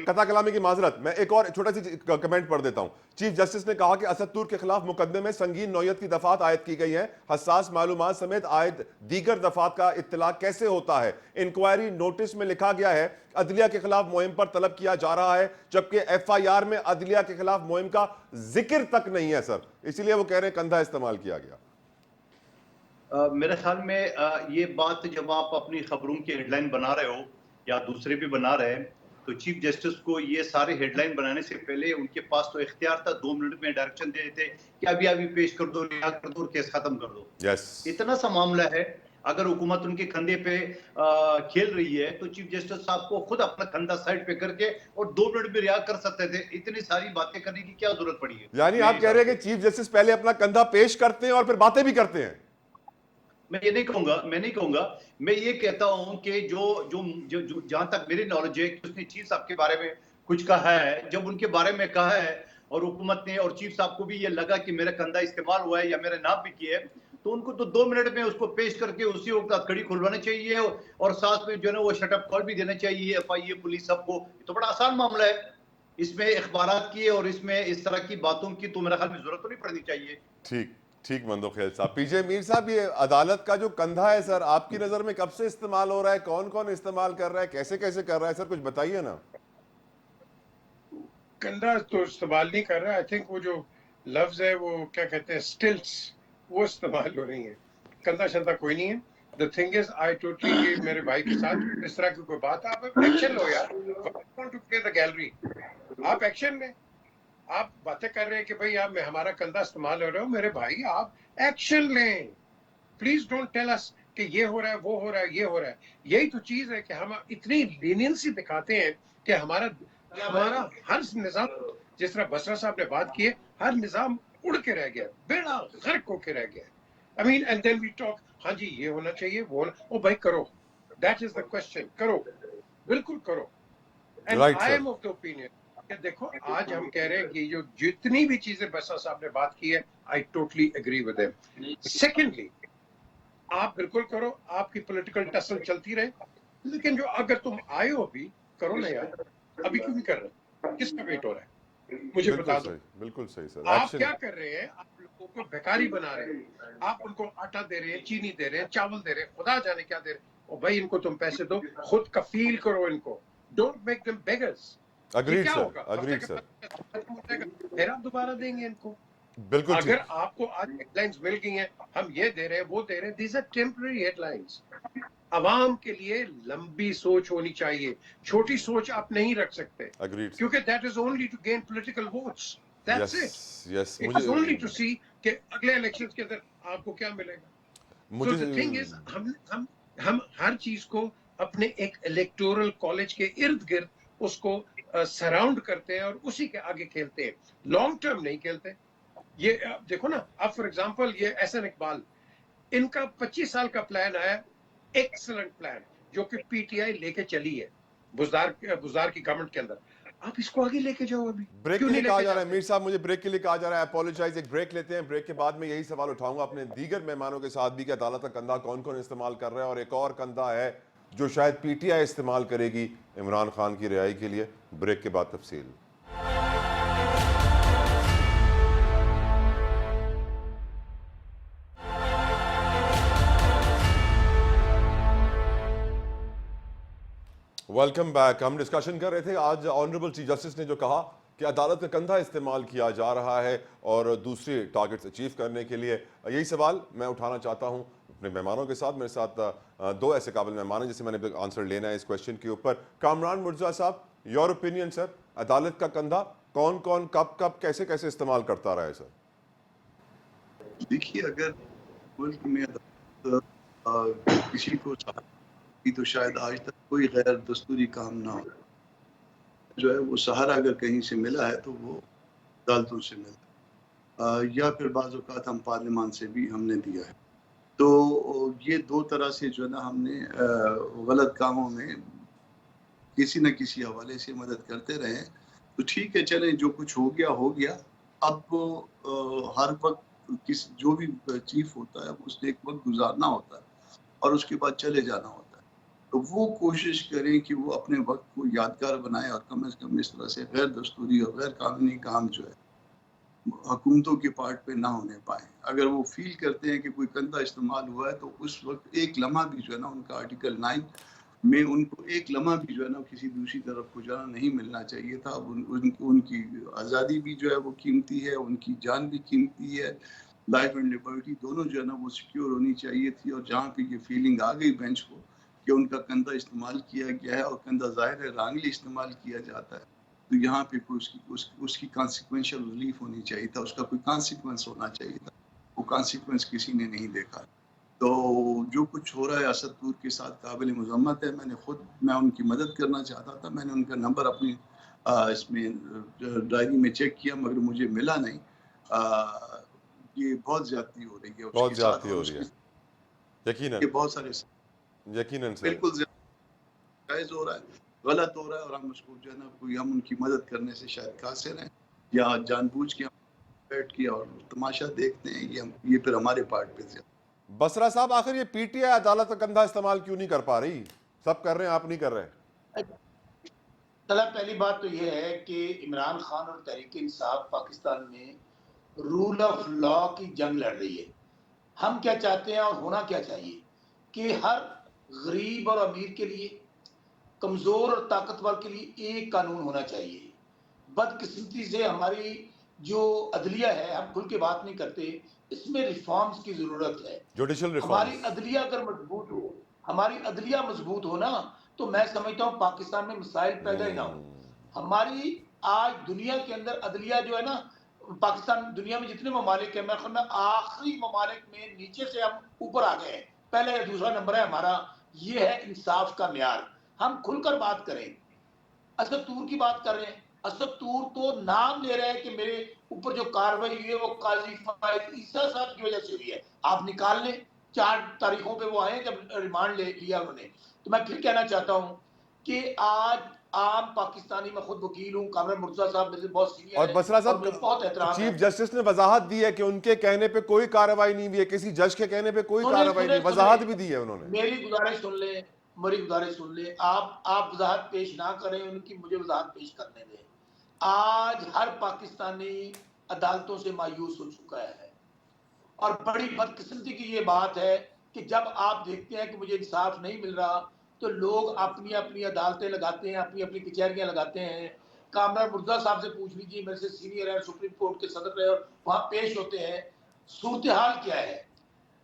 कथा कलामी की माजरत, मैं एक और छोटा सी कमेंट पढ़ देता हूं। चीफ जस्टिस ने कहा कि असद तूर के खिलाफ मुकदमे में संगीन नौयत की दफात आयद की गई हैं, हसास मालूमात समेत आयद दीगर दफात का इत्तला कैसे होता है? इंक्वायरी नोटिस में लिखा गया है अदलिया के खिलाफ मुहिम पर तलब किया जा रहा है, जबकि FIR में अदलिया के खिलाफ मुहिम का जिक्र तक नहीं है सर, इसलिए वो कह रहे हैं कंधा इस्तेमाल किया गया। मेरे ख्याल में ये बात जब आप अपनी खबरों की हेडलाइन बना रहे हो या दूसरे भी बना रहे हैं, तो चीफ जस्टिस को ये सारे हेडलाइन बनाने से पहले उनके पास तो इख्तियार था, 2 मिनट में डायरेक्शन दे देते कि अभी अभी पेश कर दो, रिहा कर दो और केस खत्म कर दो। यस, इतना सा मामला है। अगर हुकूमत उनके कंधे पे खेल रही है तो चीफ जस्टिस साहब को खुद अपना कंधा साइड पे करके और 2 मिनट में रिहा कर सकते थे। इतनी सारी बातें करने की क्या जरूरत पड़ी है? यानी आप कह रहे हैं कि चीफ जस्टिस पहले अपना कंधा पेश करते हैं और फिर बातें भी करते हैं? मैं ये नहीं कहूंगा, मैं ये कहता हूं कि जो जो जो, जो जहां तक मेरी नॉलेज है कि उसने चीफ साहब के बारे में कुछ कहा है, जब उनके बारे में कहा है और हुकूमत ने और चीफ साहब को भी ये लगा कि मेरा कंधा इस्तेमाल हुआ है या मेरे नाम भी किए, तो उनको तो 2 मिनट में उसको पेश करके उसी वक्त हथकड़ी खुलवानी चाहिए और साथ में जो है ना वो शटअप कॉल भी देना चाहिए एफआईए पुलिस सबको। तो बड़ा आसान मामला है, इसमें अखबारात की और इसमें इस तरह की बातों की तो मेरा ख्याल में जरूरत तो नहीं पड़नी चाहिए। ठीक ठीक मंदोखेल साहब। पीजे मीर साहब, ये अदालत का जो कंधा है सर, आपकी नजर में कब से इस्तेमाल हो रहा है, कौन कौन इस्तेमाल कर रहा है, कैसे कैसे कर रहा है सर, कुछ बताइए ना। कंधा तो इस्तेमाल नहीं कर रहा। आई थिंक वो जो लफ्ज है वो क्या कहते हैं, स्टिल्स, वो इस्तेमाल हो रही है। कंधा शंधा कोई नहीं है। The thing is I totally मेरे भाई के साथ इस तरह की कोई बात है, आप एक्शन लो यार। टू प्ले द गैलरी, आप एक्शन लें। आप बातें कर रहे हैं कि भाई आप हमारा कंधा इस्तेमाल हो रहे हो, मेरे भाई आप एक्शन लें। प्लीज डोंट टेल अस कि ये हो रहा है, वो हो रहा है, ये हो रहा है। यही तो चीज है कि हम इतनी लीनियंसी दिखाते हैं कि हमारा हर निजाम, जिस तरह बसरा साहब ने बात की है, हर निजाम उड़ के रह गया, बेड़ा गर्क होके रह गया। I mean and then we talk, हाँ जी ये होना चाहिए, वो होना, ओ भाई करो, दैट इज द क्वेश्चन, करो, बिल्कुल करो। And I am of the opinion कि देखो आज हम कह रहे हैं कि जो जितनी भी चीजें बसरा साहब ने बात की है, I totally agree with him. Secondly, आप बिल्कुल करो, आपकी पॉलिटिकल टसल चलती रहे, लेकिन जो अगर तुम आए हो भी करो ना यार, अभी क्यों नहीं कर रहे, किसका वेट हो रहा है मुझे बता दो। बिल्कुल सही सर। आप क्या कर रहे हैं, आप लोगों को भिखारी बना रहे हैं, आप उनको आटा दे रहे हैं, चीनी दे रहे हैं, चावल दे रहे हैं, खुदा जाने क्या दे रहे हैं। और भाई इनको तुम पैसे दो, खुद कफील करो इनको, don't make them beggars. Agreed sir, agreed sir. फिर आप दोबारा देंगे इनको। बिल्कुल अगर ठीक। आपको आज हेडलाइंस मिल गई हैं, हम ये दे रहे हैं, वो दे रहे हैं, दीज आर टेम्पररी हेडलाइंस। अवाम के लिए लंबी सोच होनी चाहिए, छोटी सोच आप नहीं रख सकते, अग्रीड क्योंकि that is only to gain political votes, that's it. Yes, it is only to see कि अगले इलेक्शंस के अंदर आपको क्या मिलेगा। So the thing is, हम हर चीज को अपने एक इलेक्टोरल कॉलेज के इर्द गिर्द उसको सराउंड करते हैं और उसी के आगे खेलते हैं, लॉन्ग टर्म नहीं खेलते। ये देखो ना, अब फॉर एग्जांपल ये एहसन इकबाल, इनका 25 साल का प्लान आया, एक्सीलेंट प्लान, जो कि पीटीआई लेके चली है बुज़दार की गवर्नमेंट के अंदर। आप इसको आगे लेके जाओ। अभी ब्रेक क्यों के लिए नहीं कहा लेके जा रहा है जाते? मीर साहब, मुझे ब्रेक के लिए कहा जा रहा है, अपोलोजाइज। एक ब्रेक लेते हैं, ब्रेक के बाद में यही सवाल उठाऊंगा अपने दीगर मेहमानों के साथ भी कि अदालत का कंधा कौन कौन इस्तेमाल कर रहा है, और एक और कंधा है जो शायद पीटीआई इस्तेमाल करेगी इमरान खान की रिहाई के लिए। ब्रेक के बाद तफसील। Welcome back. हम डिस्कशन कर रहे थे आज ऑनरेबल चीफ जस्टिस ने जो कहा कि अदालत का कंधा इस्तेमाल किया जा रहा है और दूसरे टारगेट्स अचीव करने के लिए। यही सवाल मैं उठाना चाहता हूं अपने मेहमानों के साथ। मेरे साथ दो ऐसे काबिल मेहमान हैं जिसे मैंने आंसर लेना है इस क्वेश्चन के ऊपर। कामरान मुर्जा साहब, योर ओपिनियन सर, अदालत का कंधा कौन कौन कब कब कैसे कैसे इस्तेमाल करता रहा है सर? देखिए, अगर मुल्क में किसी को तो शायद आज तक कोई गैर दस्तूरी काम ना हो, जो है वो सहारा अगर कहीं से मिला है तो वो अदालतों से मिला, या फिर बाज़ औक़ात हम पार्लियामान से भी हमने दिया है। तो ये दो तरह से जो है ना हमने गलत कामों में किसी न किसी हवाले से मदद करते रहे। तो ठीक है, चलें, जो कुछ हो गया। अब हर वक्त जो भी चीफ होता है उसने एक वक्त गुजारना होता है और उसके बाद चले जाना होता है। तो वो कोशिश करें कि वो अपने वक्त को यादगार बनाए और कम से कम इस तरह से गैर दस्तूरी और गैर कानूनी काम जो है हुकूमतों के पार्ट पे ना होने पाए। अगर वो फील करते हैं कि कोई कंधा इस्तेमाल हुआ है तो उस वक्त एक लम्हा भी जो है ना, उनका आर्टिकल 9 में उनको एक लम्हा भी जो है ना किसी दूसरी तरफ को जाना नहीं मिलना चाहिए था। उनकी आज़ादी भी जो है वो कीमती है, उनकी जान भी कीमती है, लाइफ एंड लिबर्टी दोनों जो है ना वो सिक्योर होनी चाहिए थी। और जहाँ पे ये फीलिंग आ गई बेंच को कि उनका कंधा इस्तेमाल किया गया है और कंधा ज़ाहिर है रांगली इस्तेमाल किया जाता है, तो यहाँ पे कोई उसकी कॉन्सिक्वेंशियल रिलीफ होनी चाहिए था, उसका कोई कॉन्सिक्वेंस होना चाहिए था। वो कॉन्सिक्वेंस किसी ने नहीं देखा। तो जो कुछ हो रहा है असद तूर के साथ काबिल मज़म्मत है। मैं उनकी मदद करना चाहता था। मैंने उनका नंबर अपनी इसमें डायरी में चेक किया मगर मुझे मिला नहीं। ये बहुत ज़्यादती हो रही है बहुत उसके साथ ज्यादती और हो रही है, उसके यकीनन बहुत सारे यकीनन सर। बिल्कुल जायज़ हो रहा है, गलत हो रहा है और हम उसको जो है ना कोई हम उनकी मदद करने से शायद कासिर हैं या जानबूझ के हम बैठ के और तमाशा देखते हैं। ये फिर हमारे पार्ट पे ज़्यादा। बसरा साहब, आखिर ये पीटीआई अदालत का कंधा इस्तेमाल क्यों नहीं कर पा रही? सब कर रहे हैं, आप नहीं कर रहे। चला, पहली बात तो यह है कि इमरान खान और तहरीक इंसाफ पाकिस्तान में रूल ऑफ लॉ की जंग लड़ रही है। हम क्या चाहते हैं और होना क्या चाहिए कि हर गरीब और अमीर के लिए, कमजोर और ताकतवर के लिए एक कानून होना चाहिए। बदकिस्मती से हमारी जो अदलिया है, हम खुल के बात नहीं करते, इसमें रिफॉर्म्स की जरूरत है। जुडिशल हमारी रिफॉर्म्स। अदलिया अगर मजबूत हो, हमारी अदलिया मजबूत हो ना, तो मैं समझता हूँ पाकिस्तान में मिसाइल पैदा ही ना हो। हमारी आज दुनिया के अंदर अदलिया जो है ना, पाकिस्तान दुनिया में जितने ममालिक है, मैं ख्याल में आखिरी ममालिक में नीचे से हम ऊपर आ गए हैं। पहला या दूसरा नंबर है हमारा। ये है इंसाफ का म्यार। हम खुलकर बात करें। असद तूर की बात कर रहे हैं, असद तूर तो नाम ले रहे हैं कि मेरे ऊपर जो कार्रवाई हुई है वो काजी फाइज ईसा साहब की वजह से हुई है। आप निकाल लें, 4 तारीखों पे वो आए जब रिमांड ले लिया उन्होंने। तो मैं फिर कहना चाहता हूं कि आज आम पाकिस्तानी, मैं खुद वकील हूं, कामरान मुर्तजा साहब मेरे से बहुत सीनियर और है बसरा और मुझे बहुत साहब, एहतराम है। चीफ जस्टिस ने वजाहत दी है कि उनके कहने पे कोई कार्रवाई नहीं हुई है, किसी जज के कहने पे कोई सुने कार्रवाई सुने नहीं, वजाहत भी दी है उन्होंने। मेरी गुजारिश सुन ले, मेरी गुजारिश सुन ले। आप वजाहत पेश ना करें उनकी, मुझे वजाहत पेश करने दें। आज हर पाकिस्तानी अदालतों से मायूस हो चुका है और बड़ी बदकिस्मती की ये बात है कि जब आप देखते हैं कि मुझे इंसाफ नहीं मिल रहा, तो लोग अपनी अपनी अदालतें लगाते हैं, अपनी अपनी कचहरियां लगाते हैं। कामरान मुर्तजा साहब से पूछ लीजिए, मेरे से सीनियर है, सुप्रीम कोर्ट के सदर रहे और वहां पेश होते हैं। सूरत हाल क्या है?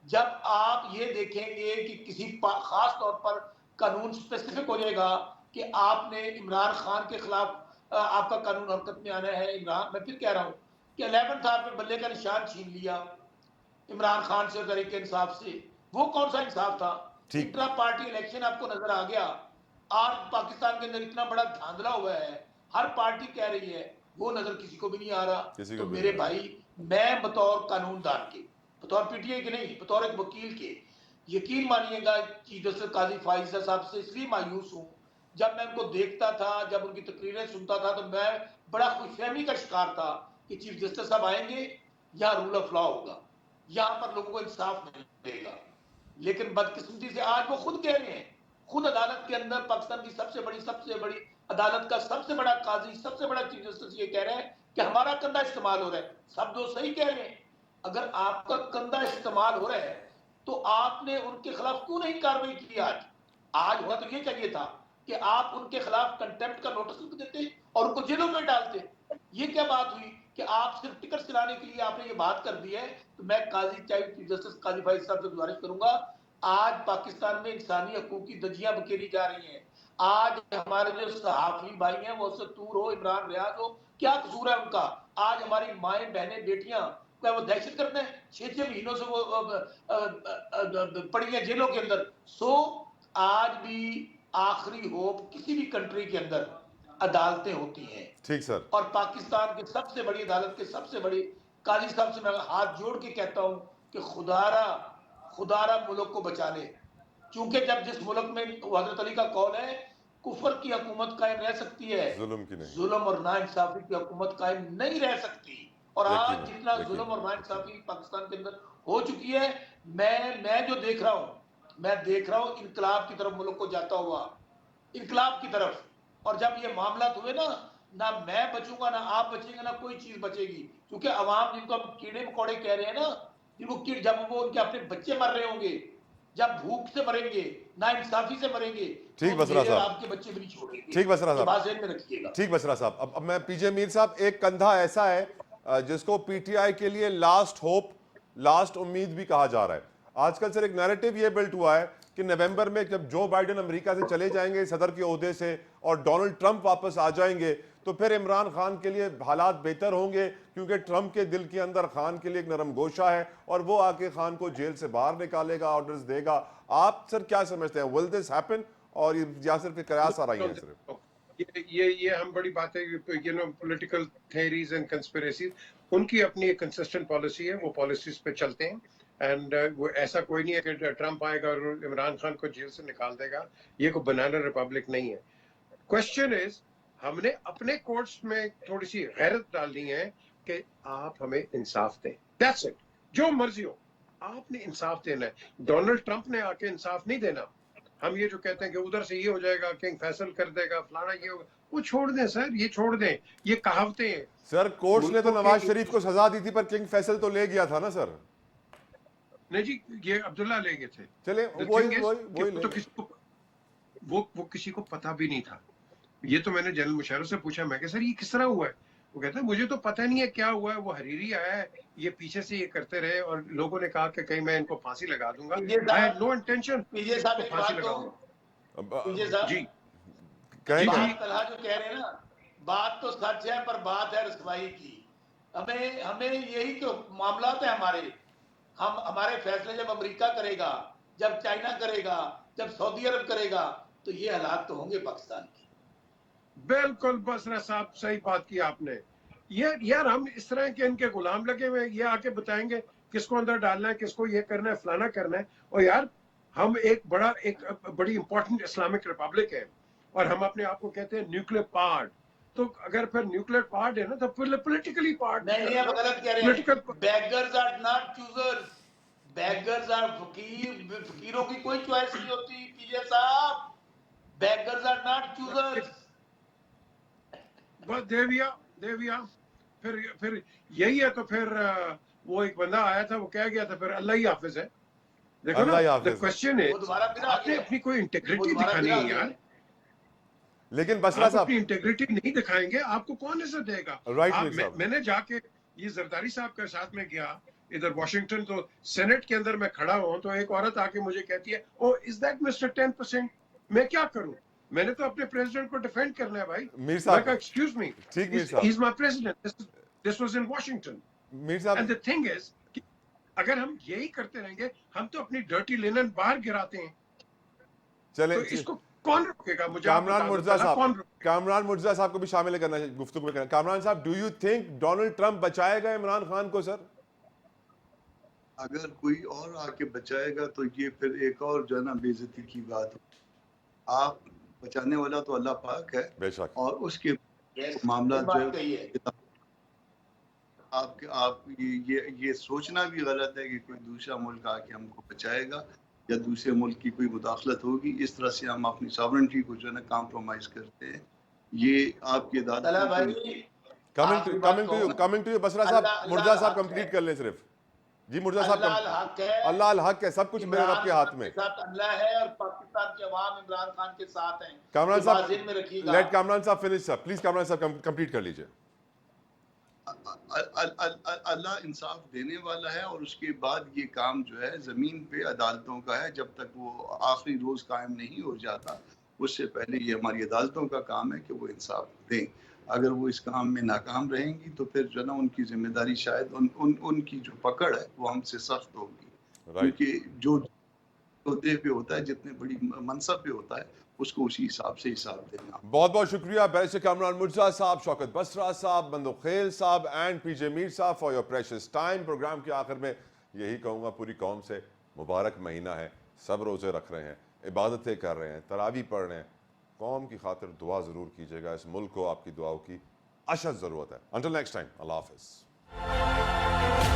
जब आप ये देखेंगे कि किसी खास तौर पर कानून स्पेसिफिक हो जाएगा कि आपने इमरान खान के खिलाफ आपका कानून हरकत में आना है। इमरान, मैं फिर कह रहा हूं कि 11th आवर में बल्ले का निशान छीन लिया इमरान खान से, तरीके इंसाफ से। वो कौन सा इंसाफ था? ठीक। इंट्रा पार्टी इलेक्शन आपको नजर आ गया। आज पाकिस्तान के अंदर इतना बड़ा धांधला हुआ है, हर पार्टी कह रही है, वो नजर किसी को भी नहीं आ रहा। किसी तो को भी मेरे नहीं आ रहा। भाई, मैं बतौर कानूनदान के, बतौर पीटीआई के नहीं, बतौर एक वकील के, यकीन मानिएगा चीफ जस्टिस काजी फाइजा साहब से इसलिए मायूस हूं। जब मैं उनको देखता था, जब उनकी तकरीरें सुनता था, तो मैं बड़ा खुशफहमी का शिकार था कि चीफ जस्टिस साहब आएंगे, यहाँ रूल ऑफ लॉ होगा, यहाँ पर लोगों को इंसाफ मिलेगा। लेकिन बदकिस्मती से आज वो खुद कह रहे हैं, खुद अदालत के अंदर, पाकिस्तान की सबसे बड़ी अदालत का सबसे बड़ा काजी, सबसे बड़ा चीफ जस्टिस ये कह रहे हैं कि हमारा कंधा इस्तेमाल हो रहा है। सब दो सही कह रहे हैं। अगर आपका कंधा इस्तेमाल हो रहा है तो आपने उनके खिलाफ क्यों नहीं कार्रवाई की? आज हुआ तो ये चाहिए था कि आप उनके खिलाफ कंटेम्प्ट का नोटिस लिख देते और उनको जेलों में डालते। ये क्या बात हुई कि आप सिर्फ टिकट सिलाने के लिए आपने ये बात कर दी है? तो मैं काजी चीफ जस्टिस काजी फाइज साहब से गुजारिश करूंगा, आज पाकिस्तान में इंसानी हकूक की धज्जियां बखेरी जा रही हैं। आज हमारे जो सहाफी भाई हैं, वो असद तूर हो, इमरान रियाज हो, क्या कसूर है उनका? आज हमारी माएँ, बहनें, बेटियां, क्या वो दहशत करते हैं? 6-6 महीनों से वो पड़ी है जेलों के अंदर। सो आज भी आखिरी होप किसी भी कंट्री के अंदर अदालतें होती हैं। ठीक सर। और पाकिस्तान की सबसे बड़ी अदालत के सबसे बड़ी काजी साहब से मैं हाथ जोड़ के कहता हूं कि खुदारा मुल्क को बचा ले। क्योंकि जब जिस मुल्क में हजरत अली का कौल है, कुफर की हुकूमत कायम रह सकती है, जुल्म की नहीं। जुल्म और नाइंसाफी की हुकूमत कायम नहीं रह सकती। और आज जितना जुल्म और नाइंसाफी पाकिस्तान के अंदर हो चुकी है, मैं जो देख रहा हूं, मैं देख रहा हूं इनकलाब की तरफ मुल्क को जाता हुआ, इनकलाब की तरफ। और जब ये मामला हुए ना मैं बचूंगा, ना आप बचेंगे, ना कोई चीज बचेगी। क्योंकि अवाम जिनको हम कीड़े मकोड़े कह रहे हैं ना, जिनको जब वो उनके अपने बच्चे मर रहे होंगे, जब भूख से मरेंगे, ना इंसाफी से मरेंगे, ठीक तो बसरा मेरे और साहब। आपके बच्चे भी नहीं छोड़ेंगे। ठीक बसरा ये साहब। बात ज़हन में रखिएगा। ठीक बसरा साहब, अब मैं पीजे मीर साहब, एक कंधा ऐसा है जिसको पीटीआई के लिए लास्ट होप, लास्ट उम्मीद भी कहा जा रहा है। आजकल सर एक नैरेटिव ये बिल्ट हुआ है कि नवंबर में जब जो बाइडेन अमेरिका से चले जाएंगे सदर के ओहदे से और डोनाल्ड ट्रंप वापस आ जाएंगे तो फिर इमरान खान के लिए हालात बेहतर होंगे, क्योंकि ट्रंप के दिल के अंदर खान के लिए एक नरम गोशा है और वो आके खान को जेल से बाहर निकालेगा, ऑर्डर्स देगा। आप सर क्या समझते हैं, विल दिस हैपन और या सिर्फ कयास आ रही है सिर्फ? ये हम बड़ी बातें, पॉलिटिकल थ्योरीज एंड कंस्पिरेसीज, उनकी अपनी एक कंसिस्टेंट पॉलिसी है, वो पॉलिसीज पे चलते हैं। एंड वो ऐसा कोई नहीं है कि ट्रंप आएगा और इमरान खान को जेल से निकाल देगा। ये कोई बनाना रिपब्लिक नहीं है। क्वेश्चन इज, हमने अपने कोर्ट्स में थोड़ी सी गैरत डालनी है कि आप हमें इंसाफ दें। That's it. जो मर्जी हो, आपने इंसाफ देना है। डोनाल्ड ट्रंप ने आके इंसाफ नहीं देना। हम ये जो कहते हैं कि उधर से ये हो जाएगा, किंग फैसल कर देगा, फलाना ये होगा, वो छोड़ दें सर, ये छोड़ दें। ये कहावतें हैं सर। कोर्ट्स ने तो मुल्कों नवाज के- शरीफ को सजा दी थी पर किंग फैसल तो ले गया था ना सर। नहीं जी, ये अब्दुल्ला ले गए थे। चले The वही thing is वही कि वही वो तो किसी को वो किसी को पता भी नहीं था। ये तो मैंने जनरल मुशर्रफ से पूछा, मैं कहा सर ये किस तरह हुआ है? वो कहता है मुझे तो पता नहीं है क्या हुआ है, वो हरीरी आया है, ये पीछे से ये करते रहे और लोगों ने कहा कि कहीं मैं इनको फांसी लगा दूंगा। आई हैड नो इंटेंशन पीजे साहब एक फांसी बात लगाऊंगा। तो पीजे साहब जी कहें जी, बात तलहा जो कह रहे हैं ना, बात तो सच है पर बात है रसवाई की। हमें हमें यही तो मामला है हमारे। हम हमारे फैसले जब अमेरिका करेगा, जब चाइना करेगा, जब सऊदी अरब करेगा, तो ये हालात तो होंगे पाकिस्तान के। बिल्कुल बसरा साहब, सही बात की आपने। ये यार हम इस तरह के इनके गुलाम लगे हुए, ये आके बताएंगे किसको अंदर डालना है, किसको ये करना है, फलाना करना है। और यार हम एक बड़ी इंपॉर्टेंट इस्लामिक रिपब्लिक है और हम अपने आप को कहते हैं न्यूक्लियर पार्ट। तो अगर फिर न्यूक्लियर पार्ट है ना तो पोलिटिकली पार्ट नहीं, आप गलत कह रहे Political- हैं। Beggars are not choosers, beggars are फकीर। फकीरों की कोई चॉइस नहीं होती पीजे साहब। Beggars are not choosers. बस देविया फिर यही है। तो फिर वो एक बंदा आया था, वो कह गया था फिर अल्लाह ही हाफिज है। देखो अल्लाह ही ना, हाफिज द है। क्वेश्चन है, वो दोबारा फिर आ आपने गया। अपनी कोई वो इंटेग्रिटी दोबारा दिखानी फिर आ है गया। यार। लेकिन बसरा आप अपनी साहब, इंटेग्रिटी नहीं दिखाएंगे, आपको कौन इज्जत देगा? राइट आप मीर साहब, मैंने जाके ये जरदारी साहब के साथ में गया इधर वॉशिंगटन, तो सेनेट के अंदर मैं खड़ा हूं तो एक औरत आके मुझे कहती है, ओ इज दैट मिस्टर 10%? मैं क्या करूं? मैंने तो अपने प्रेसिडेंट को डिफेंड करना है भाई। मीर साहब, एक्सक्यूज मी, ठीक मीर ही साहब, is my president, this was in Washington. Mir and साहब, द थिंग इज, अगर हम यही करते रहेंगे, हम तो अपनी डर्टी लिनन बाहर गिराते हैं। चले तो इसको कौन रोकेगा? मुझे आप कामरान बता दो, मुर्जा पहला साहब, कौन रोकेगा? कामरान मुर्जा साहब को भी शामिल करना है गुफ्तगू में करना। कामरान साहब, do you think Donald Trump बचाएगा इमरान खान को सर? अगर कोई और आके बचाएगा तो ये फिर एक और जो है ना बेइज्जती की बात हो। आप बचाने वाला तो अल्लाह पाक है, बेशक। और उसके Yes, मामला ये जो बात सही है। है, आप ये सोचना भी गलत है कि कोई दूसरा मुल्क आके हमको बचाएगा या दूसरे मुल्क की कोई मुदाखलत होगी। इस तरह से हम अपनी सॉवरेंटी को जो है ना कॉम्प्रोमाइज करते हैं। ये आपकी तलहा अदालत भाई, कमिंग टू यू बसरा साहब, अल्लाह मुर्जा साहब हक कंप्लीट है। कर लें सिर्फ। जी मुर्जा अल्लाह साहब, हक है, अल्लाह अल हक है, सब कुछ मेरे रब के हाथ में। के साथ अल्लाह है और पाकिस्तान के अवाम इमरान खान के साथ हैं। कामरान ये बात साहब, ज़हन में रखिएगा। लेट कामरान साहब फिनिश सर, प्लीज कामरान साहब कंप्लीट कर लीजिए। अल्लाह इंसाफ देने वाला है, और उसके बाद ये काम जो है ज़मीन पे अदालतों का है। जब तक वो आखिरी रोज़ कायम नहीं हो जाता, उससे पहले ये हमारी अदालतों का काम है कि वो इंसाफ दें। अगर वो इस काम में नाकाम रहेंगी तो फिर जो ना उनकी जिम्मेदारी शायद उनकी जो पकड़ है वो हमसे सख्त होगी। राइट। क्योंकि जो ओहदे पे होता है, जितने बड़ी मनसब पे होता है, उसको उसी हिसाब से हिसाब देना। बहुत बहुत शुक्रिया बैरिस्टर कामरान मुर्जा साहब, शौकत बसरा साहब, बंदुखेल साहब एंड पीजे मीर साहब for your precious time. Programme के आखिर में यही कहूँगा, पूरी कौम से मुबारक महीना है, सब रोज़े रख रहे हैं, इबादतें कर रहे हैं, तरावी पढ़ रहे हैं। कौम की खातिर दुआ ज़रूर कीजिएगा, इस मुल्क को आपकी दुआओं की अशद ज़रूरत है। अंटिल नेक्स्ट टाइम, अल्लाह हाफ़िज़।